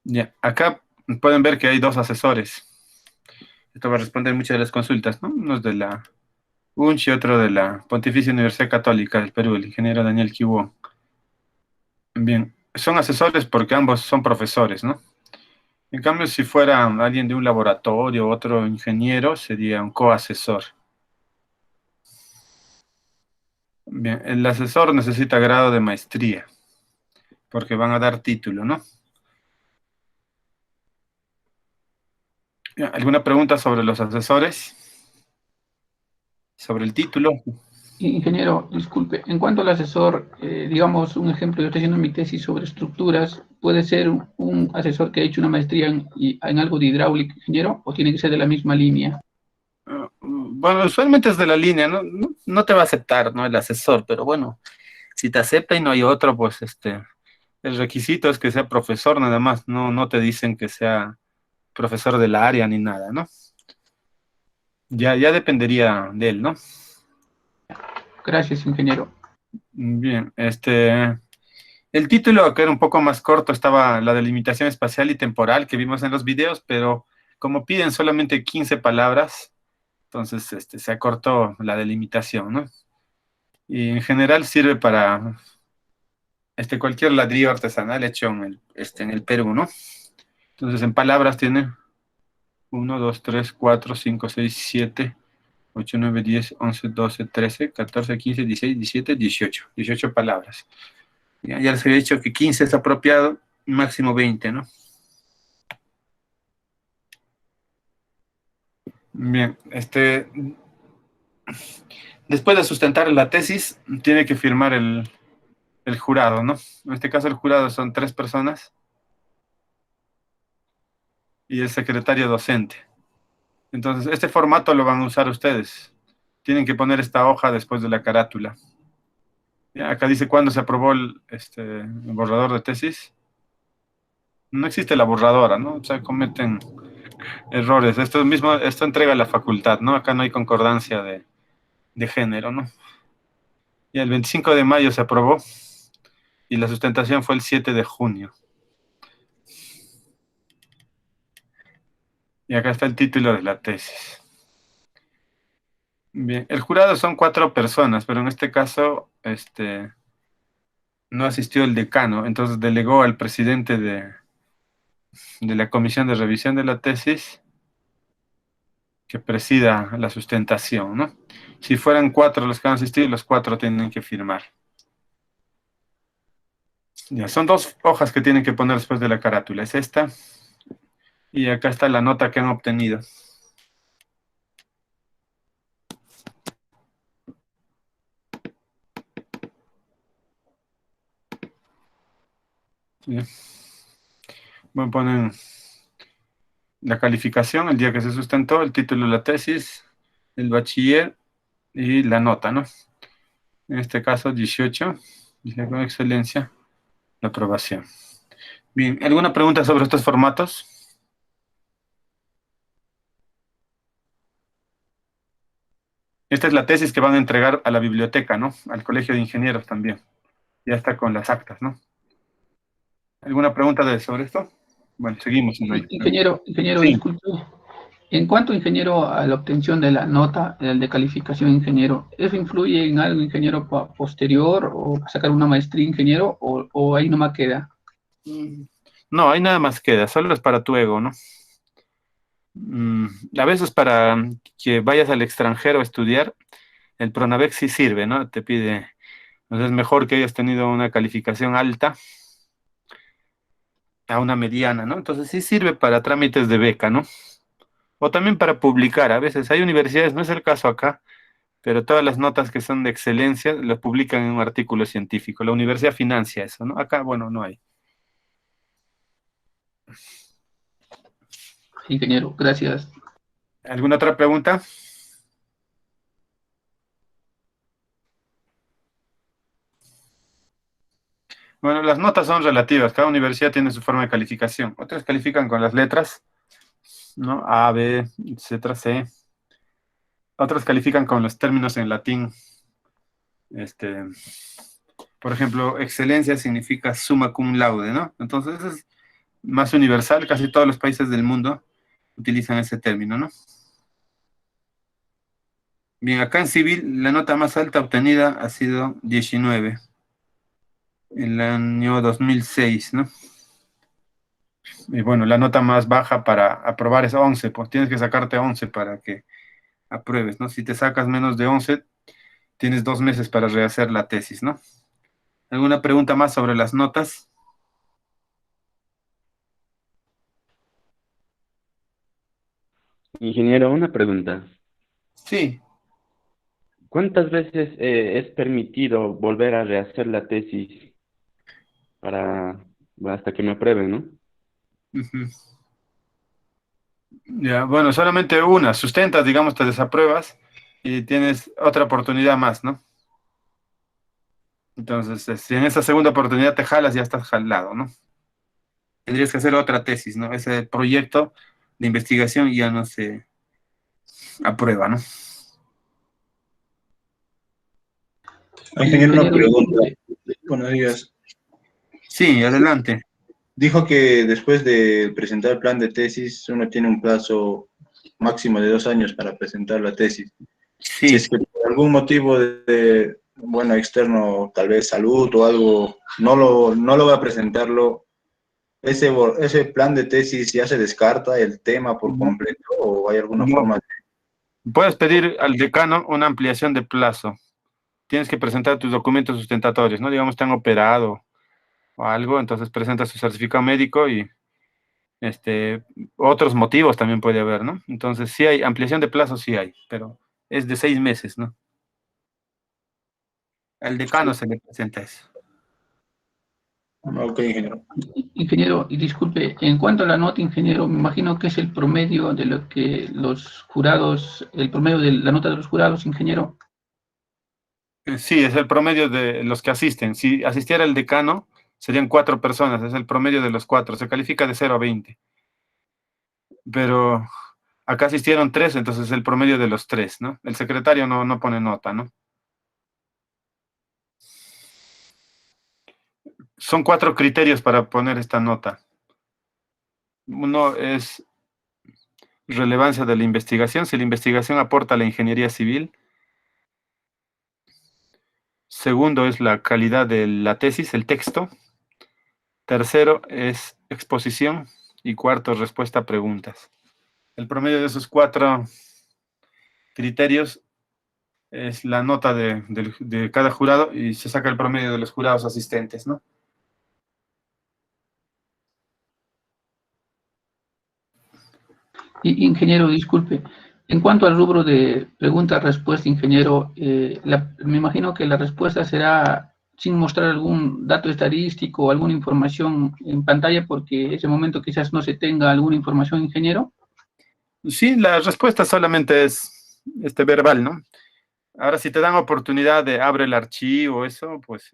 Ya, acá pueden ver que hay dos asesores. Esto va a responder muchas de las consultas, ¿no? Uno es de la UNCH y otro de la Pontificia Universidad Católica del Perú, el ingeniero Daniel Kibuón. Bien, son asesores porque ambos son profesores, ¿no? En cambio, si fuera alguien de un laboratorio, otro ingeniero, sería un coasesor. Bien, el asesor necesita grado de maestría, porque van a dar título, ¿no? ¿Alguna pregunta sobre los asesores? ¿Sobre el título? Ingeniero, disculpe, en cuanto al asesor, digamos un ejemplo, yo estoy haciendo mi tesis sobre estructuras, ¿puede ser un asesor que ha hecho una maestría en algo de hidráulica, ingeniero, o tiene que ser de la misma línea? Bueno, usualmente es de la línea, ¿no? No te va a aceptar, ¿no? El asesor, pero bueno, si te acepta y no hay otro, pues el requisito es que sea profesor nada más, no te dicen que sea profesor del área ni nada, ¿no? Ya dependería de él, ¿no? Gracias, ingeniero. Bien, el título, que era un poco más corto, estaba la delimitación espacial y temporal que vimos en los videos, pero como piden solamente 15 palabras, entonces se acortó la delimitación, ¿no? Y en general sirve para cualquier ladrillo artesanal hecho en el Perú, ¿no? Entonces en palabras tiene 1, 2, 3, 4, 5, 6, 7, 8, 9, 10, 11, 12, 13, 14, 15, 16, 17, 18. 18 palabras. Ya les había dicho que 15 es apropiado, máximo 20, ¿no? Bien, después de sustentar la tesis, tiene que firmar el jurado, ¿no? En este caso el jurado son 3 personas y el secretario docente. Entonces, este formato lo van a usar ustedes. Tienen que poner esta hoja después de la carátula. Ya, acá dice cuándo se aprobó el borrador de tesis. No existe la borradora, ¿no? O sea, cometen errores. Esto entrega la facultad, ¿no? Acá no hay concordancia de género, ¿no? Y el 25 de mayo se aprobó y la sustentación fue el 7 de junio. Y acá está el título de la tesis. Bien, el jurado son 4 personas, pero en este caso, no asistió el decano, entonces delegó al presidente de la comisión de revisión de la tesis que presida la sustentación, ¿no? Si fueran 4 los que han asistido, los 4 tienen que firmar. Ya, son dos hojas que tienen que poner después de la carátula. Es esta. Y acá está la nota que han obtenido. ¿Sí? Bueno, ponen la calificación, el día que se sustentó, el título de la tesis, el bachiller y la nota, ¿no? En este caso, 18, dice con excelencia, la aprobación. Bien, ¿alguna pregunta sobre estos formatos? Esta es la tesis que van a entregar a la biblioteca, ¿no? Al Colegio de Ingenieros también. Ya está con las actas, ¿no? ¿Alguna pregunta sobre esto? Bueno, seguimos en ello. Ingeniero, Sí. disculpe. En cuanto, ingeniero, a la obtención de la nota, el de calificación, ingeniero, ¿eso influye en algo, ingeniero, posterior o sacar una maestría, ingeniero, o ahí nomás queda? No, ahí nada más queda, solo es para tu ego, ¿no? A veces para que vayas al extranjero a estudiar, el Pronavec sí sirve, ¿no? Te pide, entonces es mejor que hayas tenido una calificación alta a una mediana, ¿no? Entonces sí sirve para trámites de beca, ¿no? O también para publicar, a veces hay universidades, no es el caso acá, pero todas las notas que son de excelencia las publican en un artículo científico. La universidad financia eso, ¿no? Acá, bueno, no hay. Ingeniero, gracias. ¿Alguna otra pregunta? Bueno, las notas son relativas, cada universidad tiene su forma de calificación. Otras califican con las letras, ¿no? A, B, etcétera, C. Otras califican con los términos en latín. Por ejemplo, excelencia significa summa cum laude, ¿no? Entonces es más universal, casi todos los países del mundo utilizan ese término, ¿no? Bien, acá en civil la nota más alta obtenida ha sido 19, en el año 2006, ¿no? Y bueno, la nota más baja para aprobar es 11, pues tienes que sacarte 11 para que apruebes, ¿no? Si te sacas menos de 11, tienes 2 meses para rehacer la tesis, ¿no? ¿Alguna pregunta más sobre las notas? Ingeniero, una pregunta. Sí. ¿Cuántas veces es permitido volver a rehacer la tesis para hasta que me aprueben, ¿no? Ujú. Ya, bueno, solamente una. Sustentas, digamos, te desapruebas y tienes otra oportunidad más, ¿no? Entonces, si en esa segunda oportunidad te jalas, ya estás jalado, ¿no? Tendrías que hacer otra tesis, ¿no? Ese proyecto de investigación ya no se aprueba, ¿no? Ingeniero, una Ingeniero, pregunta. disculpe. Buenos días. Sí, adelante. Dijo que después de presentar el plan de tesis, uno tiene un plazo máximo de 2 años para presentar la tesis. Si Sí. es que por algún motivo bueno, externo, tal vez salud o algo, no lo va a presentarlo, ese plan de tesis ya se descarta el tema por completo o hay alguna No. forma de... Puedes pedir al decano una ampliación de plazo. Tienes que presentar tus documentos sustentatorios, ¿no? Digamos, te han operado o algo, entonces presentas tu certificado médico y otros motivos también puede haber, ¿no? Entonces, sí hay ampliación de plazo, sí hay, pero es de 6 meses, ¿no? Al decano se le presenta eso. Ok, ingeniero. Ingeniero, y disculpe, en cuanto a la nota, ingeniero, me imagino que es el promedio de lo que los jurados, el promedio de la nota de los jurados, ingeniero. Sí, es el promedio de los que asisten. Si asistiera el decano, serían 4 personas, es el promedio de los 4. Se califica de 0 a 20. Pero acá asistieron 3, entonces es el promedio de los 3, ¿no? El secretario no pone nota, ¿no? Son 4 criterios para poner esta nota. Uno es relevancia de la investigación, si la investigación aporta a la ingeniería civil. Segundo es la calidad de la tesis, el texto. Tercero es exposición. Y cuarto, respuesta a preguntas. El promedio de esos 4 criterios es la nota de cada jurado y se saca el promedio de los jurados asistentes, ¿no? Ingeniero, disculpe. En cuanto al rubro de pregunta-respuesta, ingeniero, me imagino que la respuesta será sin mostrar algún dato estadístico o alguna información en pantalla, porque en ese momento quizás no se tenga alguna información, ingeniero. Sí, la respuesta solamente es verbal, ¿no? Ahora, si te dan oportunidad de abre el archivo, eso, pues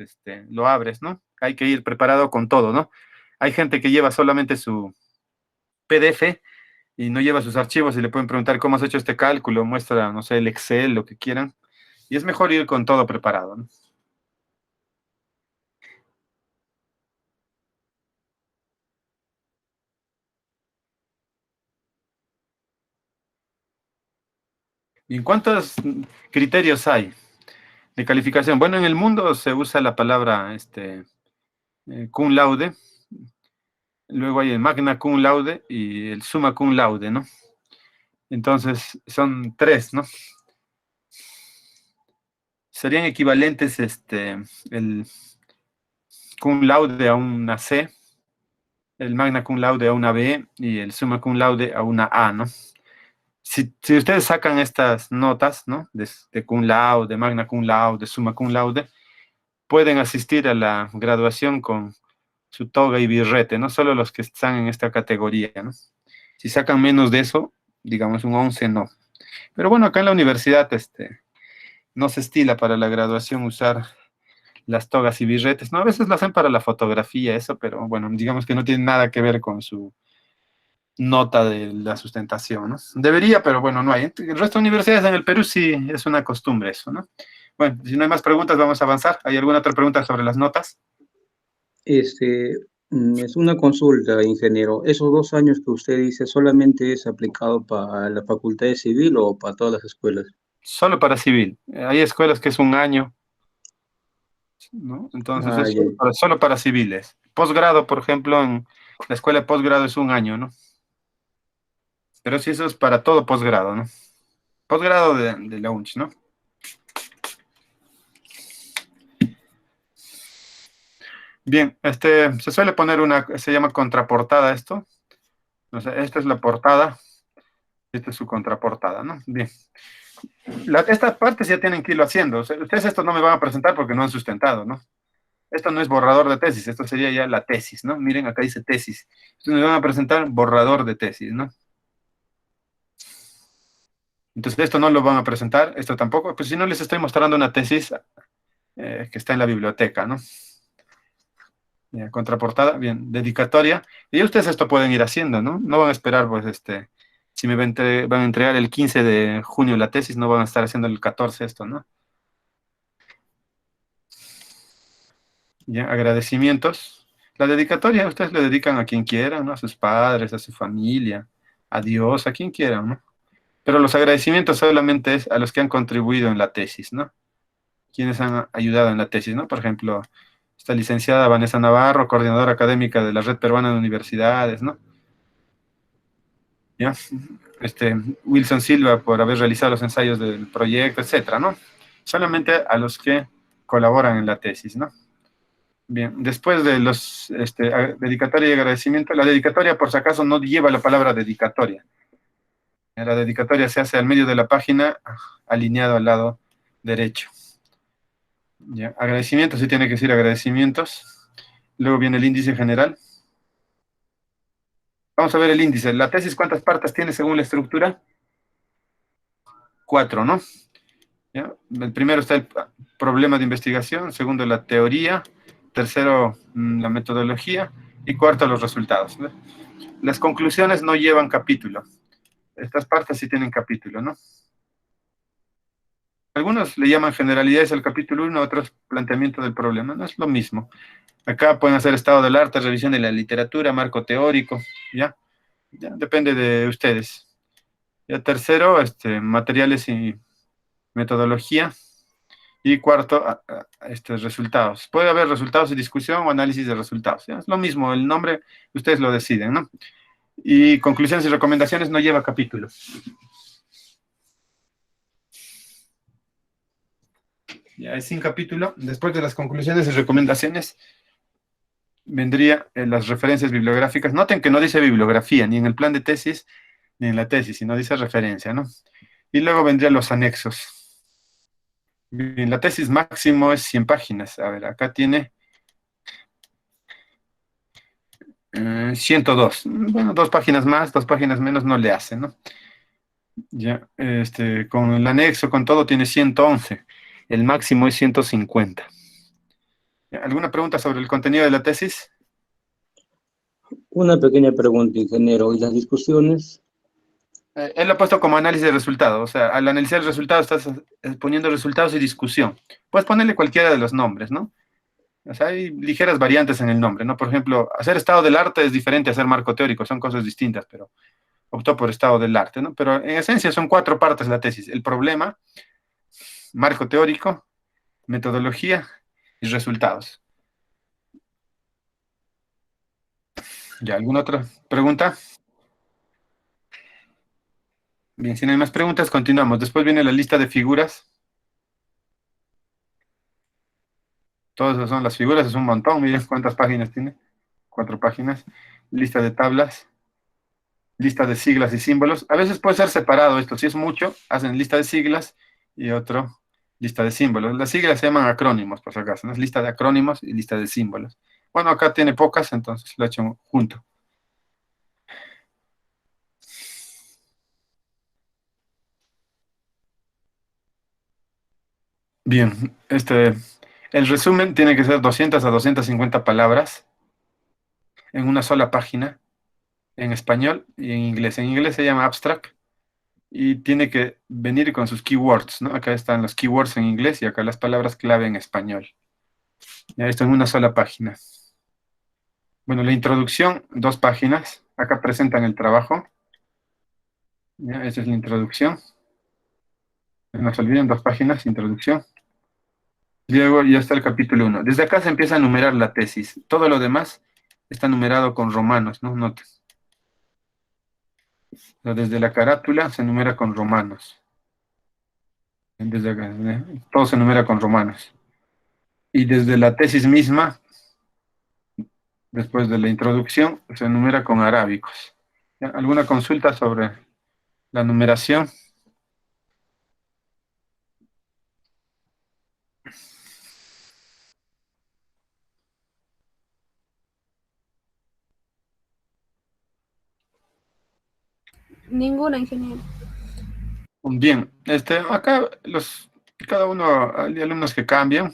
lo abres, ¿no? Hay que ir preparado con todo, ¿no? Hay gente que lleva solamente su PDF y no lleva sus archivos y le pueden preguntar cómo has hecho este cálculo, muestra, no sé, el Excel, lo que quieran. Y es mejor ir con todo preparado, ¿no? ¿Y en cuántos criterios hay de calificación? Bueno, en el mundo se usa la palabra cum laude, luego hay el magna cum laude y el summa cum laude, ¿no? Entonces, son 3, ¿no? Serían equivalentes el cum laude a una C, el magna cum laude a una B y el summa cum laude a una A, ¿no? Si ustedes sacan estas notas, ¿no? De cum laude, magna cum laude, summa cum laude, pueden asistir a la graduación con su toga y birrete, no solo los que están en esta categoría, ¿no? Si sacan menos de eso, digamos un 11, no. Pero bueno, acá en la universidad no se estila para la graduación usar las togas y birretes, ¿no? A veces lo hacen para la fotografía, eso, pero bueno, digamos que no tiene nada que ver con su nota de la sustentación, ¿no? Debería, pero bueno, no hay. El resto de universidades en el Perú sí es una costumbre eso, ¿no? Bueno, si no hay más preguntas, vamos a avanzar. ¿Hay alguna otra pregunta sobre las notas? Es una consulta, ingeniero. ¿Esos 2 años que usted dice solamente es aplicado para la Facultad de Civil o para todas las escuelas? Solo para civil. Hay escuelas que es un año, ¿no? Entonces es solo para civiles. Posgrado, por ejemplo, en la escuela de posgrado es un año, ¿no? Pero sí, eso es para todo posgrado, ¿no? Posgrado de la UNCH, ¿no? Bien, se suele poner se llama contraportada esto. O sea, esta es la portada, esta es su contraportada, ¿no? Bien. Estas partes ya tienen que irlo haciendo. O sea, ustedes esto no me van a presentar porque no han sustentado, ¿no? Esto no es borrador de tesis, esto sería ya la tesis, ¿no? Miren, acá dice tesis. Entonces me van a presentar borrador de tesis, ¿no? Entonces esto no lo van a presentar, esto tampoco. Pues si no les estoy mostrando una tesis que está en la biblioteca, ¿no? Bien, contraportada, bien, dedicatoria. Y ustedes esto pueden ir haciendo, ¿no? No van a esperar, pues, si me van a entregar el 15 de junio la tesis, no van a estar haciendo el 14 esto, ¿no? Ya, agradecimientos. La dedicatoria ustedes le dedican a quien quieran, ¿no? A sus padres, a su familia, a Dios, a quien quieran, ¿no? Pero los agradecimientos solamente es a los que han contribuido en la tesis, ¿no? Quienes han ayudado en la tesis, ¿no? Por ejemplo, esta licenciada Vanessa Navarro, coordinadora académica de la Red Peruana de Universidades, ¿no? ¿Ya? Wilson Silva por haber realizado los ensayos del proyecto, etcétera, ¿no? Solamente a los que colaboran en la tesis, ¿no? Bien, después de los dedicatoria y agradecimiento, la dedicatoria, por si acaso, no lleva la palabra dedicatoria. La dedicatoria se hace al medio de la página, alineado al lado derecho. ¿Ya? Agradecimientos, sí tiene que decir agradecimientos. Luego viene el índice general. Vamos a ver el índice. La tesis, ¿cuántas partes tiene según la estructura? 4, ¿no? ¿Ya? El primero está el problema de investigación, segundo la teoría, tercero la metodología y cuarto los resultados, ¿no? Las conclusiones no llevan capítulo. Estas partes sí tienen capítulo, ¿no? Algunos le llaman generalidades al capítulo 1, otros planteamiento del problema, no es lo mismo. Acá pueden hacer estado del arte, revisión de la literatura, marco teórico, ¿ya? Ya depende de ustedes. Ya tercero, materiales y metodología. Y cuarto, resultados. Puede haber resultados y discusión o análisis de resultados, ¿ya? Es lo mismo, el nombre ustedes lo deciden, ¿no? Y conclusiones y recomendaciones no lleva capítulo. Ya es sin capítulo. Después de las conclusiones y recomendaciones, vendría las referencias bibliográficas. Noten que no dice bibliografía, ni en el plan de tesis, ni en la tesis, sino dice referencia, ¿no? Y luego vendrían los anexos. Bien, la tesis máximo es 100 páginas. A ver, acá tiene 102. Bueno, 2 páginas más, 2 páginas menos no le hace, ¿no? Ya, con el anexo, con todo, tiene 111. El máximo es 150. ¿Alguna pregunta sobre el contenido de la tesis? Una pequeña pregunta, ingeniero. ¿Y las discusiones? Él lo ha puesto como análisis de resultados. O sea, al analizar el resultado estás poniendo resultados y discusión. Puedes ponerle cualquiera de los nombres, ¿no? O sea, hay ligeras variantes en el nombre, ¿no? Por ejemplo, hacer estado del arte es diferente a hacer marco teórico, son cosas distintas, pero optó por estado del arte, ¿no? Pero en esencia son 4 partes la tesis: el problema, marco teórico, metodología y resultados. ¿Ya alguna otra pregunta? Bien, si no hay más preguntas, continuamos. Después viene la lista de figuras. Todas esas son las figuras, es un montón. Miren cuántas páginas tiene. 4 páginas. Lista de tablas. Lista de siglas y símbolos. A veces puede ser separado esto. Si es mucho, hacen lista de siglas y otro lista de símbolos. Las siglas se llaman acrónimos, por si acaso, ¿no? Es lista de acrónimos y lista de símbolos. Bueno, acá tiene pocas, entonces lo he hecho junto. Bien, el resumen tiene que ser 200 a 250 palabras en una sola página, en español y en inglés. En inglés se llama abstract y tiene que venir con sus keywords, ¿no? Acá están los keywords en inglés y acá las palabras clave en español. Ya, esto en una sola página. Bueno, la introducción, 2 páginas. Acá presentan el trabajo. Ya, esa es la introducción. No se olviden, 2 páginas, introducción. Luego ya está el capítulo 1. Desde acá se empieza a numerar la tesis. Todo lo demás está numerado con romanos, ¿no? Noten. Desde la carátula se numera con romanos. Desde acá, todo se numera con romanos. Y desde la tesis misma, después de la introducción, se numera con arábicos. ¿Ya? ¿Alguna consulta sobre la numeración? Ninguna, ingeniero. Bien, acá cada uno, hay alumnos que cambian.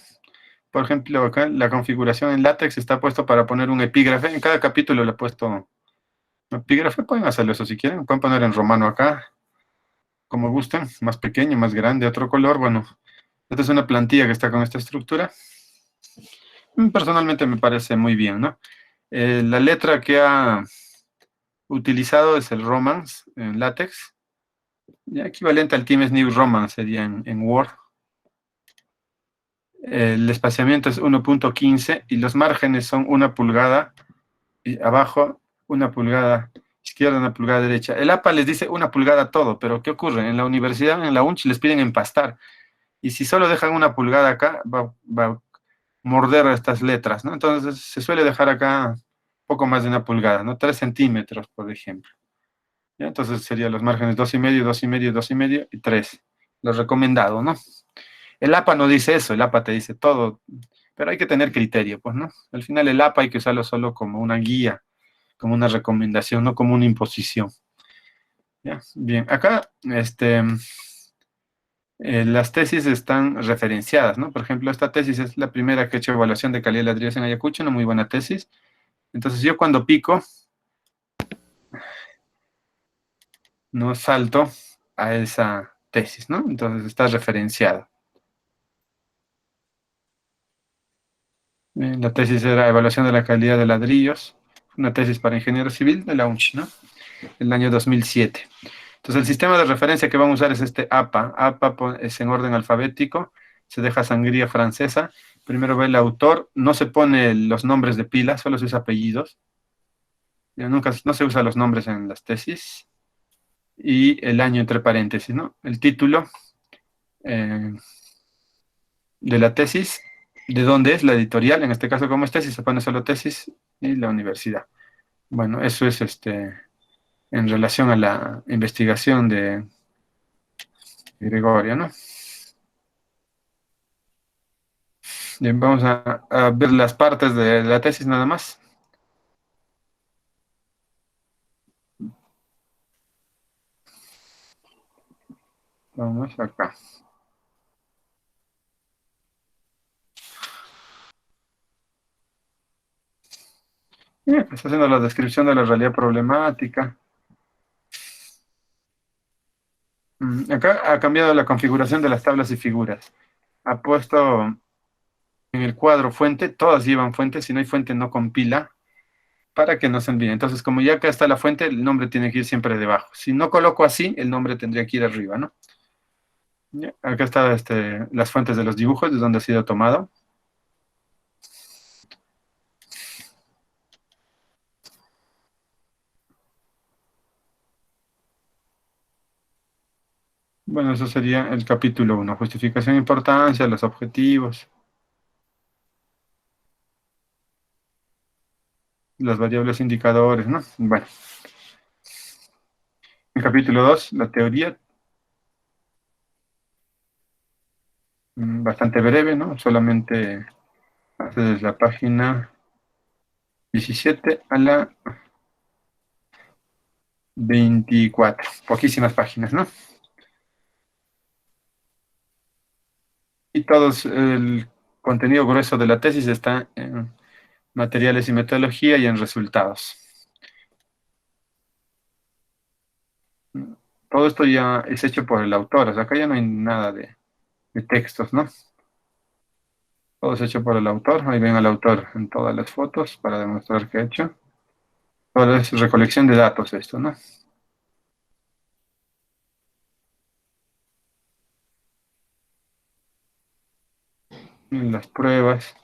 Por ejemplo, acá la configuración en LaTeX está puesto para poner un epígrafe. En cada capítulo le he puesto un epígrafe. Pueden hacerlo eso si quieren. Pueden poner en romano acá, como gusten. Más pequeño, más grande, otro color. Bueno, esta es una plantilla que está con esta estructura. Personalmente me parece muy bien, ¿no? La letra que ha utilizado es el Romance en LaTeX. Ya, equivalente al Times New Roman sería en Word. El espaciamiento es 1.15 y los márgenes son 1 pulgada y abajo 1 pulgada izquierda, 1 pulgada derecha. El APA les dice 1 pulgada todo, pero ¿qué ocurre? En la universidad, en la UNCH, les piden empastar. Y si solo dejan 1 pulgada acá, va a morder estas letras, ¿no? Entonces se suele dejar acá poco más de 1 pulgada, ¿no? 3 centímetros, por ejemplo. ¿Ya? Entonces serían los márgenes 2,5, 2,5, 2,5 y 3. Lo recomendado, ¿no? El APA no dice eso, el APA te dice todo, pero hay que tener criterio, pues, ¿no? Al final el APA hay que usarlo solo como una guía, como una recomendación, no como una imposición. ¿Ya? Bien, acá las tesis están referenciadas, ¿no? Por ejemplo, esta tesis es la primera que he hecho evaluación de calidad de ladrillos en Ayacucho, una muy buena tesis. Entonces yo cuando pico, no salto a esa tesis, ¿no? Entonces está referenciada. La tesis era evaluación de la calidad de ladrillos, una tesis para ingeniero civil de la UNCH, ¿no? El año 2007. Entonces el sistema de referencia que vamos a usar es este APA. APA es en orden alfabético, se deja sangría francesa. Primero va el autor, no se pone los nombres de pila, solo se usa apellidos. Ya no se usa los nombres en las tesis. Y el año entre paréntesis, ¿no? El título de la tesis, de dónde es la editorial, en este caso como es tesis, se pone solo tesis y la universidad. Bueno, eso es en relación a la investigación de Gregorio, ¿no? Bien, vamos a ver las partes de la tesis nada más. Vamos acá. Bien, está haciendo la descripción de la realidad problemática. Acá ha cambiado la configuración de las tablas y figuras. Ha puesto en el cuadro fuente, todas llevan fuente, si no hay fuente no compila, para que no se envíe. Entonces, como ya acá está la fuente, el nombre tiene que ir siempre debajo. Si no coloco así, el nombre tendría que ir arriba, ¿no? Ya, acá están las fuentes de los dibujos, de donde ha sido tomado. Bueno, eso sería el capítulo 1, justificación de importancia, los objetivos, las variables indicadores, ¿no? Bueno. El capítulo 2, la teoría, bastante breve, ¿no? Solamente hace desde la página 17 a la 24, poquísimas páginas, ¿no? Y todo el contenido grueso de la tesis está en materiales y metodología y en resultados. Todo esto ya es hecho por el autor, o sea, acá ya no hay nada de textos, ¿no? Todo es hecho por el autor, ahí ven al autor en todas las fotos para demostrar que ha hecho. Todo es recolección de datos esto, ¿no? En las pruebas.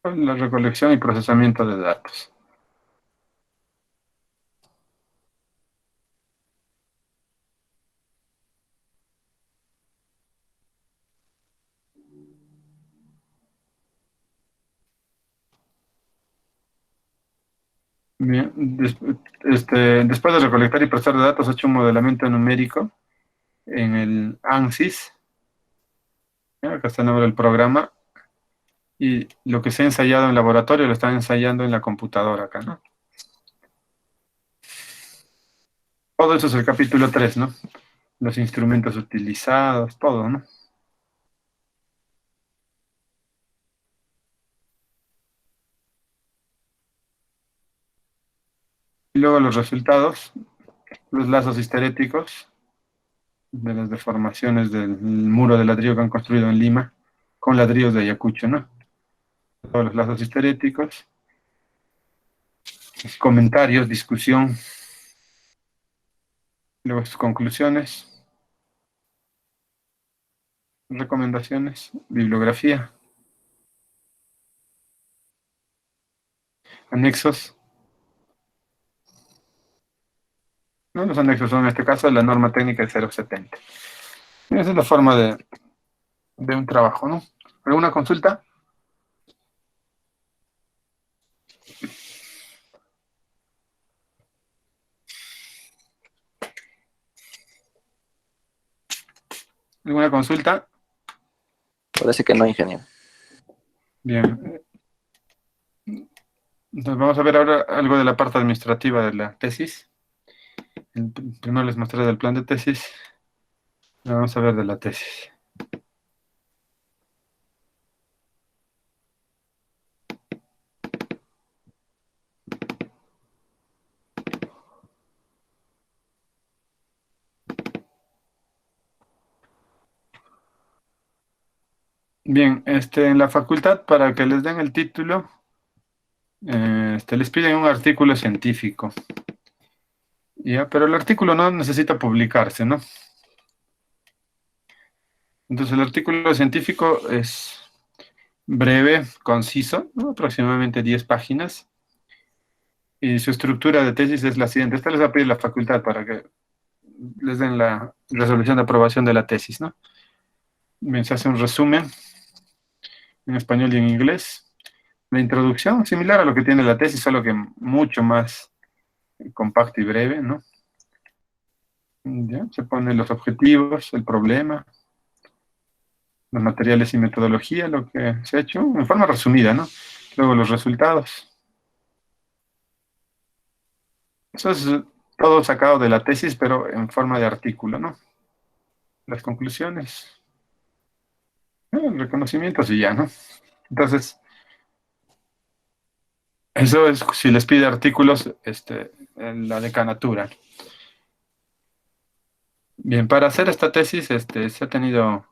La recolección y procesamiento de datos. Bien, después de recolectar y procesar datos, he hecho un modelamiento numérico en el ANSYS. Acá está el nombre del programa. Y lo que se ha ensayado en laboratorio lo están ensayando en la computadora acá, ¿no? Todo eso es el capítulo 3, ¿no? Los instrumentos utilizados, todo, ¿no? Y luego los resultados, los lazos histeréticos de las deformaciones del muro de ladrillo que han construido en Lima con ladrillos de Ayacucho, ¿no? Todos los lazos histeréticos, los comentarios, discusión, luego sus conclusiones, recomendaciones, bibliografía, anexos. No, los anexos son en este caso la norma técnica de 070. Esa es la forma de un trabajo, ¿no? ¿Alguna consulta? ¿Alguna consulta? Parece que no, ingeniero. Bien. Entonces vamos a ver ahora algo de la parte administrativa de la tesis. Primero les mostré del plan de tesis. Ahora vamos a ver de la tesis. Bien, en la facultad, para que les den el título, les piden un artículo científico. ¿Ya? Pero el artículo no necesita publicarse, ¿no? Entonces el artículo científico es breve, conciso, ¿no? Aproximadamente 10 páginas. Y su estructura de tesis es la siguiente. Esta les va a pedir la facultad para que les den la resolución de aprobación de la tesis, ¿no? Bien, se hace un resumen en español y en inglés. La introducción, similar a lo que tiene la tesis, solo que mucho más compacto y breve, ¿no? Ya, se ponen los objetivos, el problema, los materiales y metodología, lo que se ha hecho, en forma resumida, ¿no? Luego los resultados. Eso es todo sacado de la tesis, pero en forma de artículo, ¿no? Las conclusiones, reconocimientos y ya, ¿no? Entonces, eso es si les pide artículos en la decanatura. Bien, para hacer esta tesis se ha tenido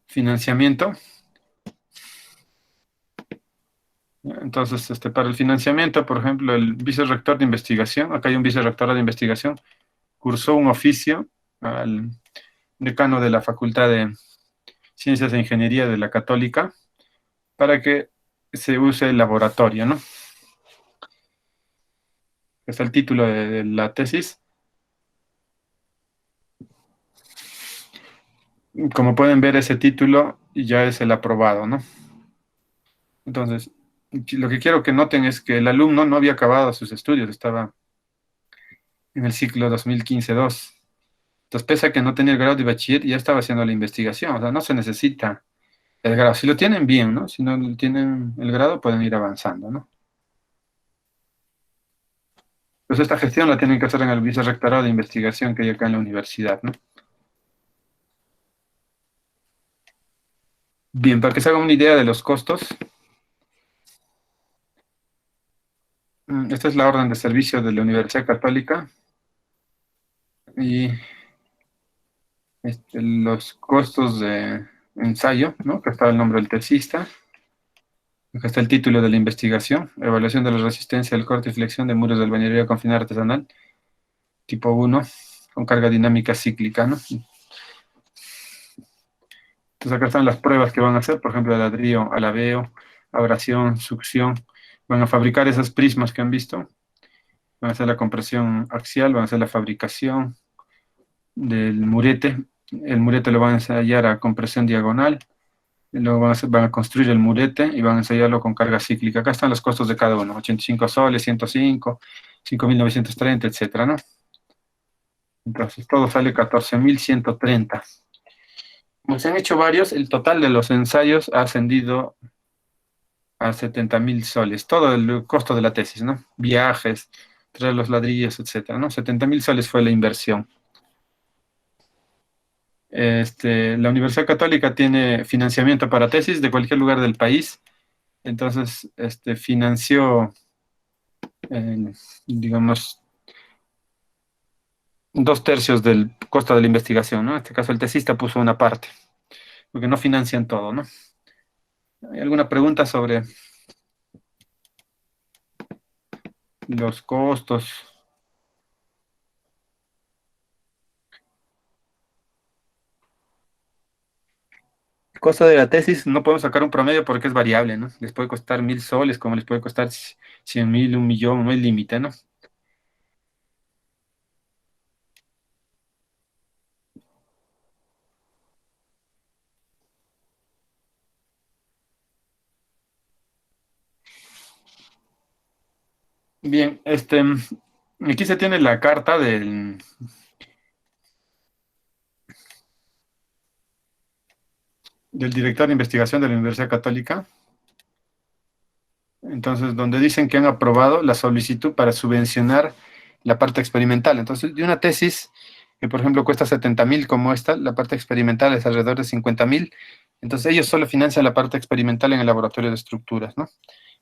financiamiento. Entonces, para el financiamiento, por ejemplo, el vicerrector de investigación, acá hay un vicerrector de investigación, cursó un oficio al decano de la Facultad de Ciencias e Ingeniería de la Católica para que se use el laboratorio, ¿no? Es el título de la tesis. Como pueden ver, ese título ya es el aprobado, ¿no? Entonces, lo que quiero que noten es que el alumno no había acabado sus estudios, estaba en el ciclo 2015-2. Entonces, pese a que no tenía el grado de bachiller, ya estaba haciendo la investigación. O sea, no se necesita el grado. Si lo tienen bien, ¿no? Si no tienen el grado, pueden ir avanzando, ¿no? Pues esta gestión la tienen que hacer en el vicerrectorado de investigación que hay acá en la universidad, ¿no? Bien, para que se hagan una idea de los costos, esta es la orden de servicio de la Universidad Católica y los costos de ensayo, ¿no? Que está el nombre del tesista, acá está el título de la investigación, evaluación de la resistencia al corte y flexión de muros de albañilería con fin artesanal, tipo 1, con carga dinámica cíclica, ¿no? Entonces acá están las pruebas que van a hacer, por ejemplo, ladrillo, alabeo, abrasión, succión. Van a fabricar esas prismas que han visto. Van a hacer la compresión axial, van a hacer la fabricación del murete. El murete lo van a ensayar a compresión diagonal. Y luego van a construir el murete y van a ensayarlo con carga cíclica. Acá están los costos de cada uno. 85 soles, 105, 5.930, etcétera, ¿no? Entonces todo sale 14.130. Como se han hecho varios, el total de los ensayos ha ascendido a 70.000 soles. Todo el costo de la tesis, ¿no? Viajes, traer los ladrillos, etcétera, ¿no? 70.000 soles fue la inversión. La Universidad Católica tiene financiamiento para tesis de cualquier lugar del país. Entonces, financió, digamos, 2/3 del costo de la investigación, ¿no? En este caso, el tesista puso una parte, porque no financian todo, ¿no? ¿Hay alguna pregunta sobre los costos? El costo de la tesis no podemos sacar un promedio porque es variable, ¿no? Les puede costar 1.000 soles, como les puede costar 100.000, 1.000.000, no hay límite, ¿no? Bien, aquí se tiene la carta del director de investigación de la Universidad Católica. Entonces, donde dicen que han aprobado la solicitud para subvencionar la parte experimental. Entonces, de una tesis que, por ejemplo, cuesta 70.000 como esta, la parte experimental es alrededor de 50.000. Entonces, ellos solo financian la parte experimental en el laboratorio de estructuras, ¿no?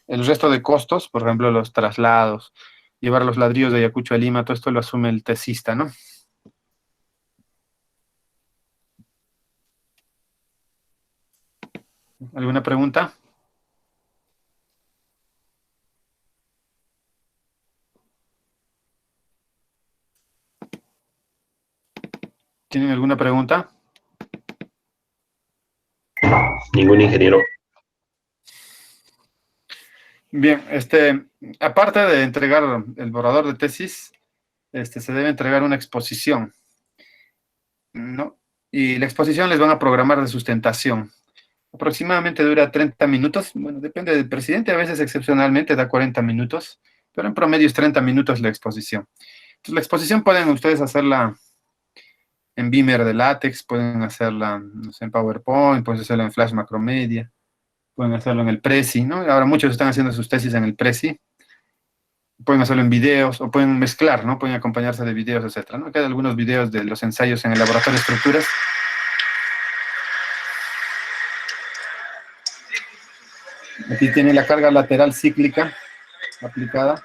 El resto de costos, por ejemplo, los traslados, llevar los ladrillos de Ayacucho a Lima, todo esto lo asume el tesista, ¿no? ¿Alguna pregunta? ¿Tienen alguna pregunta? Ningún ingeniero. Bien, aparte de entregar el borrador de tesis, se debe entregar una exposición, ¿no? Y la exposición les van a programar de sustentación. Aproximadamente dura 30 minutos. Bueno, depende del presidente, a veces excepcionalmente da 40 minutos, pero en promedio es 30 minutos la exposición. Entonces, la exposición pueden ustedes hacerla en Beamer de látex, pueden hacerla, no sé, en PowerPoint, pueden hacerla en Flash Macromedia, pueden hacerlo en el Prezi, ¿no? Ahora muchos están haciendo sus tesis en el Prezi, pueden hacerlo en videos, o pueden mezclar, ¿no? Pueden acompañarse de videos, etcétera, ¿no? Aquí hay algunos videos de los ensayos en el laboratorio de estructuras. Aquí tiene la carga lateral cíclica aplicada.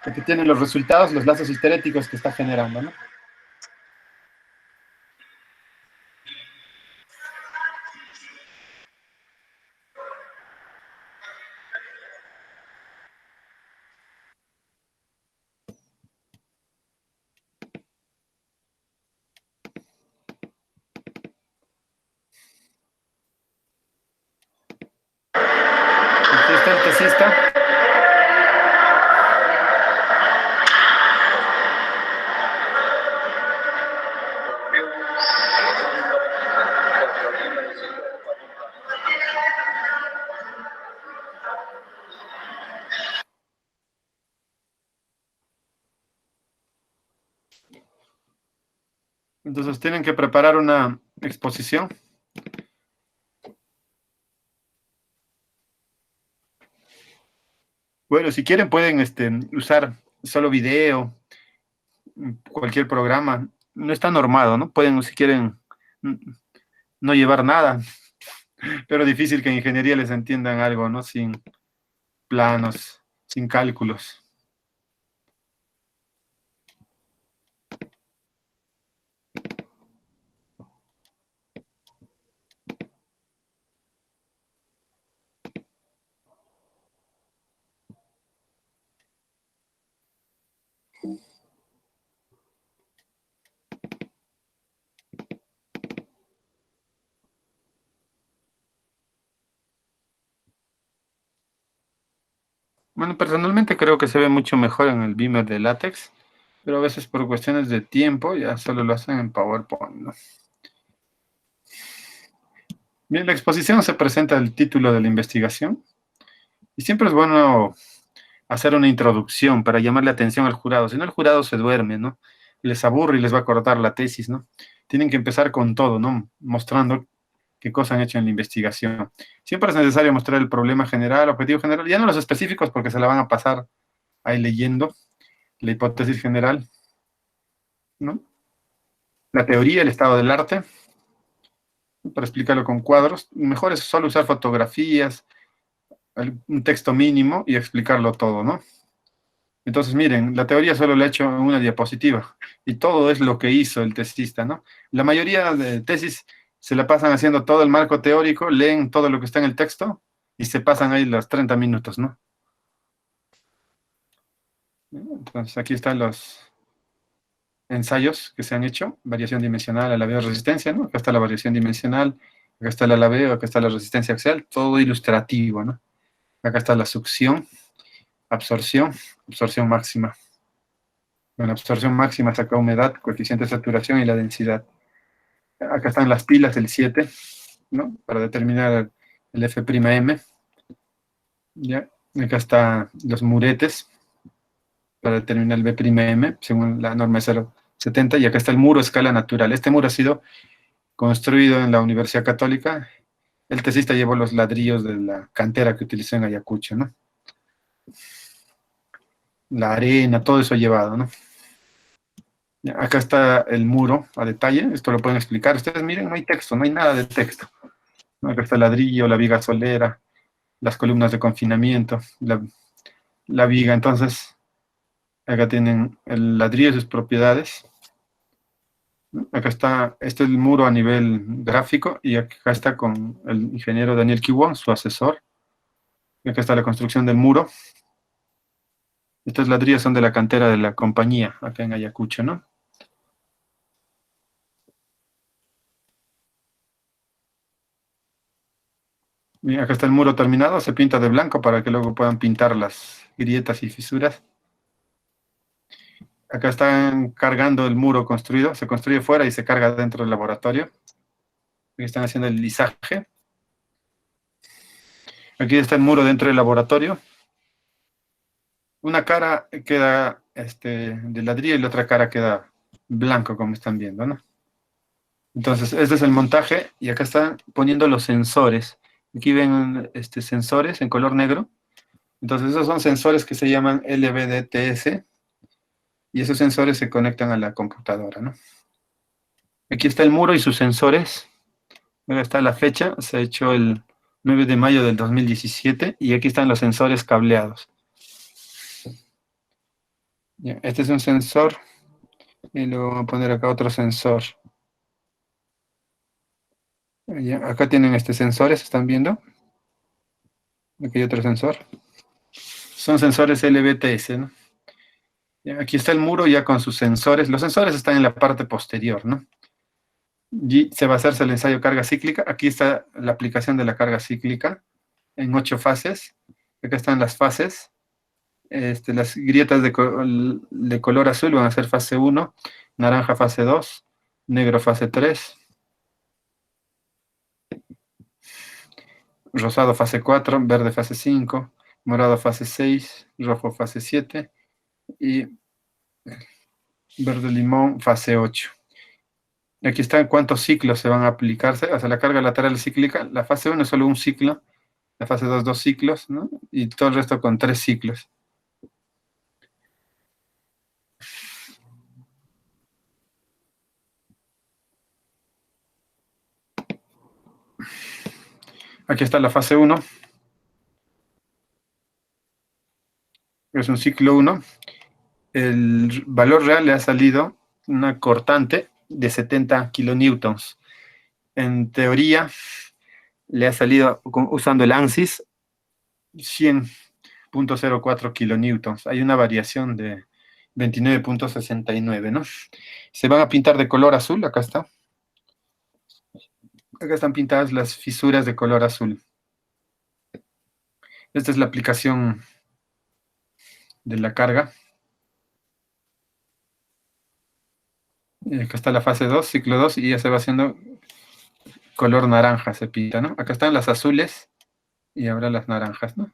Aquí tienen los resultados, los lazos histeréticos que está generando, ¿no? Aquí está el tesista. Entonces tienen que preparar una exposición. Bueno, si quieren pueden usar solo video, cualquier programa. No está normado, ¿no? Pueden, si quieren, no llevar nada. Pero difícil que en ingeniería les entiendan algo, ¿no? Sin planos, sin cálculos. Bueno, personalmente creo que se ve mucho mejor en el Beamer de látex, pero a veces por cuestiones de tiempo ya solo lo hacen en PowerPoint, ¿no? Bien, la exposición se presenta el título de la investigación y siempre es bueno hacer una introducción para llamar la atención al jurado, si no el jurado se duerme, ¿no? Les aburre y les va a cortar la tesis, ¿no? Tienen que empezar con todo, ¿no? Mostrando qué cosas han hecho en la investigación. Siempre es necesario mostrar el problema general, objetivo general, ya no los específicos porque se la van a pasar ahí leyendo, la hipótesis general, ¿no? La teoría, el estado del arte, para explicarlo con cuadros. Mejor es solo usar fotografías, un texto mínimo y explicarlo todo, ¿no? Entonces, miren, la teoría solo la he hecho en una diapositiva y todo es lo que hizo el tesista, ¿no? La mayoría de tesis se la pasan haciendo todo el marco teórico, leen todo lo que está en el texto y se pasan ahí los 30 minutos, ¿no? Entonces, aquí están los ensayos que se han hecho, variación dimensional, alabeo, resistencia, ¿no? Acá está la variación dimensional, acá está el alabeo, acá está la resistencia axial, todo ilustrativo, ¿no? Acá está la succión, absorción, absorción máxima. Bueno, absorción máxima saca humedad, coeficiente de saturación y la densidad. Acá están las pilas del 7, ¿no? Para determinar el F'M. ¿Ya? Acá están los muretes para determinar el B'M, según la norma 070. Y acá está el muro a escala natural. Este muro ha sido construido en la Universidad Católica. El tesista llevó los ladrillos de la cantera que utilizó en Ayacucho, ¿no? La arena, todo eso ha llevado, ¿no? Acá está el muro a detalle, esto lo pueden explicar. Ustedes miren, no hay texto, no hay nada de texto. Acá está el ladrillo, la viga solera, las columnas de confinamiento, la viga. Entonces, acá tienen el ladrillo y sus propiedades. Acá está, este es el muro a nivel gráfico y acá está con el ingeniero Daniel Kiwon, su asesor. Y acá está la construcción del muro. Estos ladrillos son de la cantera de la compañía, acá en Ayacucho, ¿no? Acá está la Bien, acá está el muro terminado, se pinta de blanco para que luego puedan pintar las grietas y fisuras. Acá están cargando el muro construido, se construye fuera y se carga dentro del laboratorio. Aquí están haciendo el lisaje. Aquí está el muro dentro del laboratorio. Una cara queda de ladrillo y la otra cara queda blanco, como están viendo, ¿no? Entonces, este es el montaje y acá están poniendo los sensores. Aquí ven sensores en color negro. Entonces, esos son sensores que se llaman LVDTS y esos sensores se conectan a la computadora, ¿no? Aquí está el muro y sus sensores. Acá está la fecha, se ha hecho el 9 de mayo del 2017 y aquí están los sensores cableados. Ya, este es un sensor y luego vamos a poner acá otro sensor. Ya, acá tienen sensores, ¿están viendo? Aquí hay otro sensor. Son sensores LVTS, ¿no? Ya, aquí está el muro ya con sus sensores. Los sensores están en la parte posterior, ¿no? Y se va a hacerse el ensayo carga cíclica. Aquí está la aplicación de la carga cíclica en 8 fases. Acá están las fases. Las grietas de color azul van a ser fase 1, naranja fase 2, negro fase 3, rosado fase 4, verde fase 5, morado fase 6, rojo fase 7 y verde limón fase 8. Aquí están cuántos ciclos se van a aplicarse. O sea, la carga lateral cíclica, la fase 1 es solo un ciclo, la fase 2 2 ciclos, ¿no? Y todo el resto con 3 ciclos. Aquí está la fase 1. Es un ciclo 1. El valor real le ha salido una cortante de 70 kilonewtons. En teoría, le ha salido, usando el ANSYS, 100.04 kilonewtons. Hay una variación de 29.69, ¿no? Se van a pintar de color azul, acá está. Acá están pintadas las fisuras de color azul. Esta es la aplicación de la carga. Acá está la fase 2, ciclo 2, y ya se va haciendo color naranja, se pinta, ¿no? Acá están las azules y ahora las naranjas, ¿no?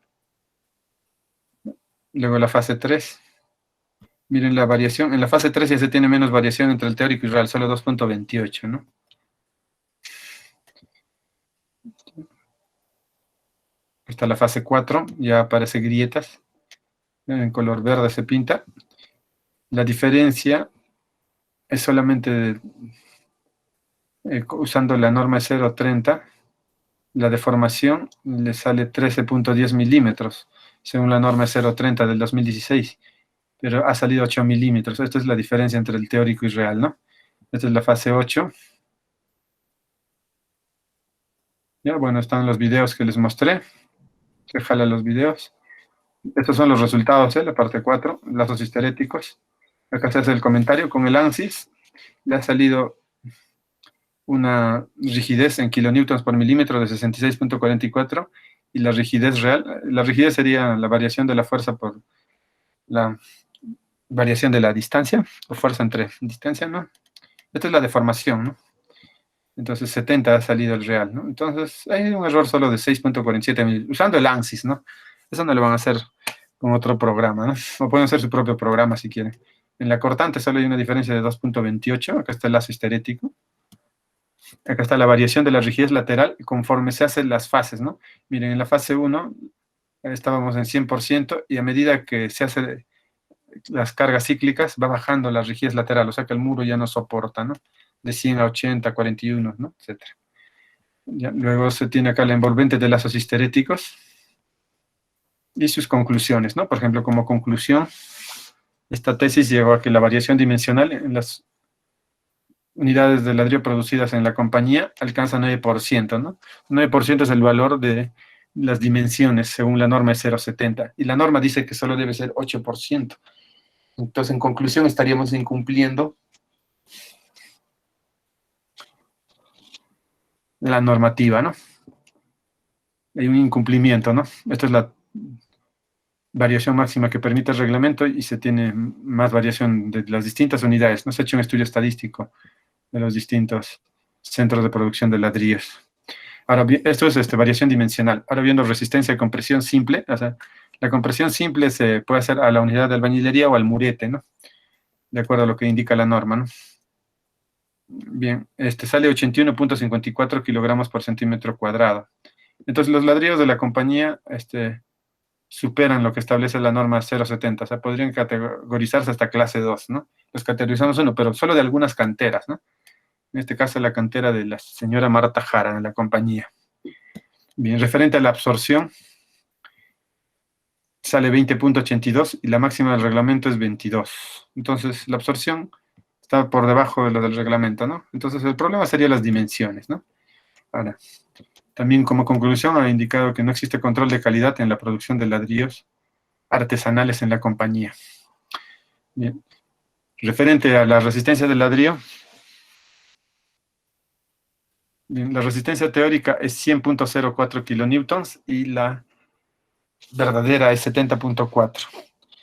Luego la fase 3. Miren la variación. En la fase 3 ya se tiene menos variación entre el teórico y real, solo 2.28, ¿no? Está la fase 4, ya aparece grietas. En color verde se pinta. La diferencia es solamente usando la norma 0.30. La deformación le sale 13.10 milímetros, según la norma 0.30 del 2016. Pero ha salido 8 milímetros. Esta es la diferencia entre el teórico y real, ¿no? Esta es la fase 8. Ya, bueno, están los videos que les mostré. Se jala los videos. Estos son los resultados, la parte 4, lazos histeréticos. Acá se hace el comentario. Con el ANSYS le ha salido una rigidez en kilonewtons por milímetro de 66.44 y la rigidez real, la rigidez sería la variación de la fuerza por la variación de la distancia, o fuerza entre distancia, ¿no? Esta es la deformación, ¿no? Entonces 70 ha salido el real, ¿no? Entonces hay un error solo de 6.47 usando el ANSYS, ¿no? Eso no lo van a hacer con otro programa, ¿no? O pueden hacer su propio programa si quieren. En la cortante solo hay una diferencia de 2.28, acá está el lazo histerético. Acá está la variación de la rigidez lateral conforme se hacen las fases, ¿no? Miren, en la fase 1 estábamos en 100% y a medida que se hacen las cargas cíclicas va bajando la rigidez lateral, o sea que el muro ya no soporta, ¿no? De 100 a 80, 41, ¿no? Etcétera. Ya, luego se tiene acá la envolvente de lazos histeréticos y sus conclusiones, ¿no? Por ejemplo, como conclusión, esta tesis llegó a que la variación dimensional en las unidades de ladrillo producidas en la compañía alcanza 9%, ¿no? 9% es el valor de las dimensiones según la norma de 0.70 y la norma dice que solo debe ser 8%. Entonces, en conclusión, estaríamos incumpliendo la normativa, ¿no? hay un incumplimiento, ¿no? Esta es la variación máxima que permite el reglamento y se tiene más variación de las distintas unidades. No se ha hecho un estudio estadístico de los distintos centros de producción de ladrillos. Ahora bien, esto es variación dimensional. Ahora viendo resistencia y compresión simple, o sea, la compresión simple se puede hacer a la unidad de albañilería o al murete, ¿no? De acuerdo a lo que indica la norma, ¿no? Bien, sale 81.54 kilogramos por centímetro cuadrado. Entonces, los ladrillos de la compañía superan lo que establece la norma 070, o sea, podrían categorizarse hasta clase 2, ¿no? Los categorizamos uno, pero solo de algunas canteras, ¿no? En este caso, la cantera de la señora Marta Jara, de la compañía. Bien, referente a la absorción, sale 20.82 y la máxima del reglamento es 22. Entonces, la absorción está por debajo de lo del reglamento, ¿no? Entonces, el problema sería las dimensiones, ¿no? Ahora, también como conclusión ha indicado que no existe control de calidad en la producción de ladrillos artesanales en la compañía. Bien. Referente a la resistencia del ladrillo, bien, la resistencia teórica es 100.04 kilonewtons y la verdadera es 70.4.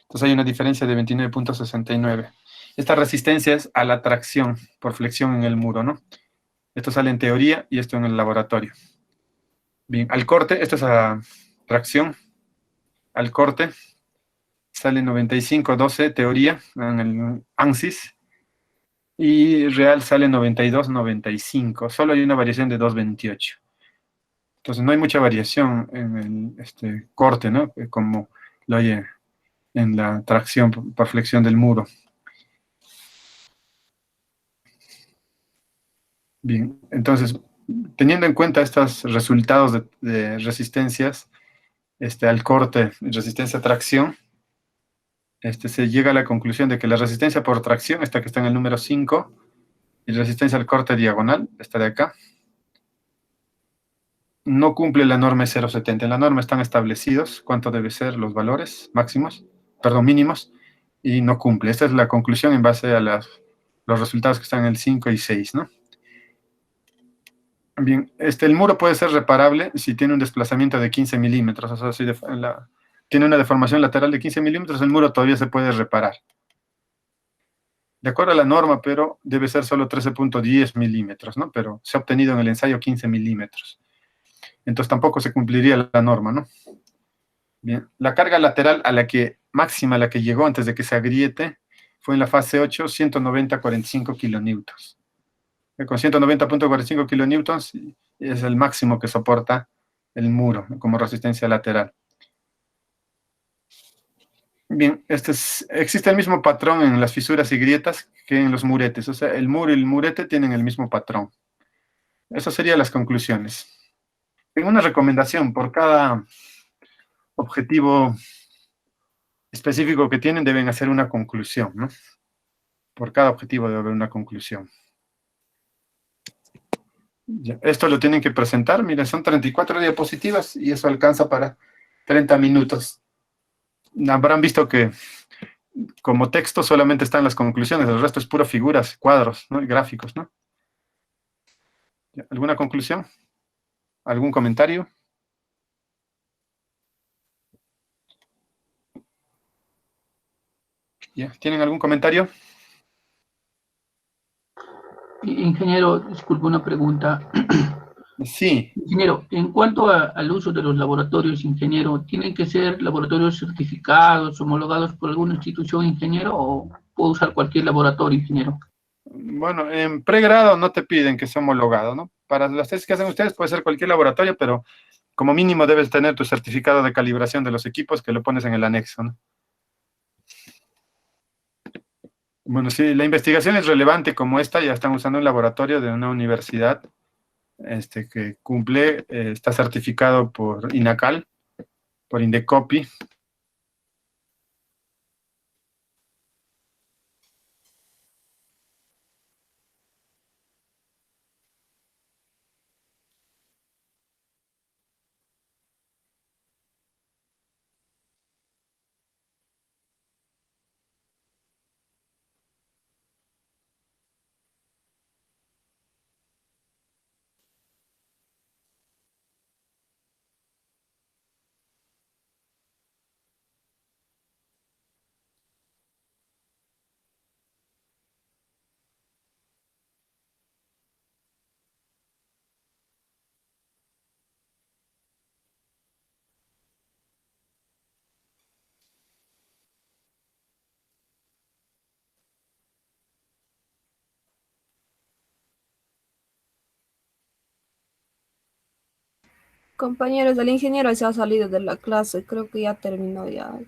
Entonces hay una diferencia de 29.69. Esta resistencia es a la tracción por flexión en el muro, ¿no? Esto sale en teoría y esto en el laboratorio. Bien, al corte, esto es a tracción. Al corte sale 95.12 teoría en el ANSYS y real sale 92.95. Solo hay una variación de 2.28. Entonces no hay mucha variación en el corte, ¿no? Como lo hay en la tracción por flexión del muro. Bien, entonces, teniendo en cuenta estos resultados de resistencias al corte y resistencia a tracción, se llega a la conclusión de que la resistencia por tracción, esta que está en el número 5, y resistencia al corte diagonal, esta de acá, no cumple la norma 0,70. En la norma están establecidos cuánto deben ser los valores máximos, perdón, mínimos, y no cumple. Esta es la conclusión en base a los resultados que están en el 5 y 6, ¿no? Bien, el muro puede ser reparable si tiene un desplazamiento de 15 milímetros, o sea, si tiene una deformación lateral de 15 milímetros, el muro todavía se puede reparar. De acuerdo a la norma, pero debe ser solo 13.10 milímetros, ¿no? Pero se ha obtenido en el ensayo 15 milímetros. Entonces tampoco se cumpliría la norma, ¿no? Bien, la carga lateral máxima a la que llegó antes de que se agriete fue en la fase 8, 190.45 kilonewtons. Con 190.45 kilonewtons es el máximo que soporta el muro como resistencia lateral. Bien, existe el mismo patrón en las fisuras y grietas que en los muretes. O sea, el muro y el murete tienen el mismo patrón. Esas serían las conclusiones. Tengo una recomendación por cada objetivo específico que tienen, deben hacer una conclusión, ¿no? Por cada objetivo debe haber una conclusión. Ya, esto lo tienen que presentar. Miren, son 34 diapositivas y eso alcanza para 30 minutos. Habrán visto que como texto solamente están las conclusiones, el resto es puro figuras, cuadros, ¿no? Y gráficos, ¿no? ¿Alguna conclusión? ¿Algún comentario? ¿Ya? ¿Tienen algún comentario? Ingeniero, disculpe una pregunta. Sí. Ingeniero, en cuanto al uso de los laboratorios, ingeniero, ¿tienen que ser laboratorios certificados, homologados por alguna institución, ingeniero, o puedo usar cualquier laboratorio, ingeniero? Bueno, en pregrado no te piden que sea homologado, ¿no? Para las tesis que hacen ustedes puede ser cualquier laboratorio, pero como mínimo debes tener tu certificado de calibración de los equipos que lo pones en el anexo, ¿no? Bueno, si la investigación es relevante como esta, ya están usando un laboratorio de una universidad que cumple, está certificado por INACAL, por Indecopi. Compañeros, el ingeniero se ha salido de la clase, creo que ya terminó ya.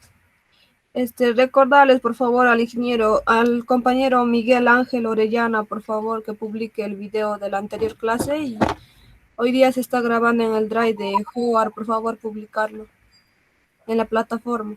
Recordarles por favor al ingeniero, al compañero Miguel Ángel Orellana, por favor, que publique el video de la anterior clase y hoy día se está grabando en el Drive de Howard, por favor, publicarlo en la plataforma.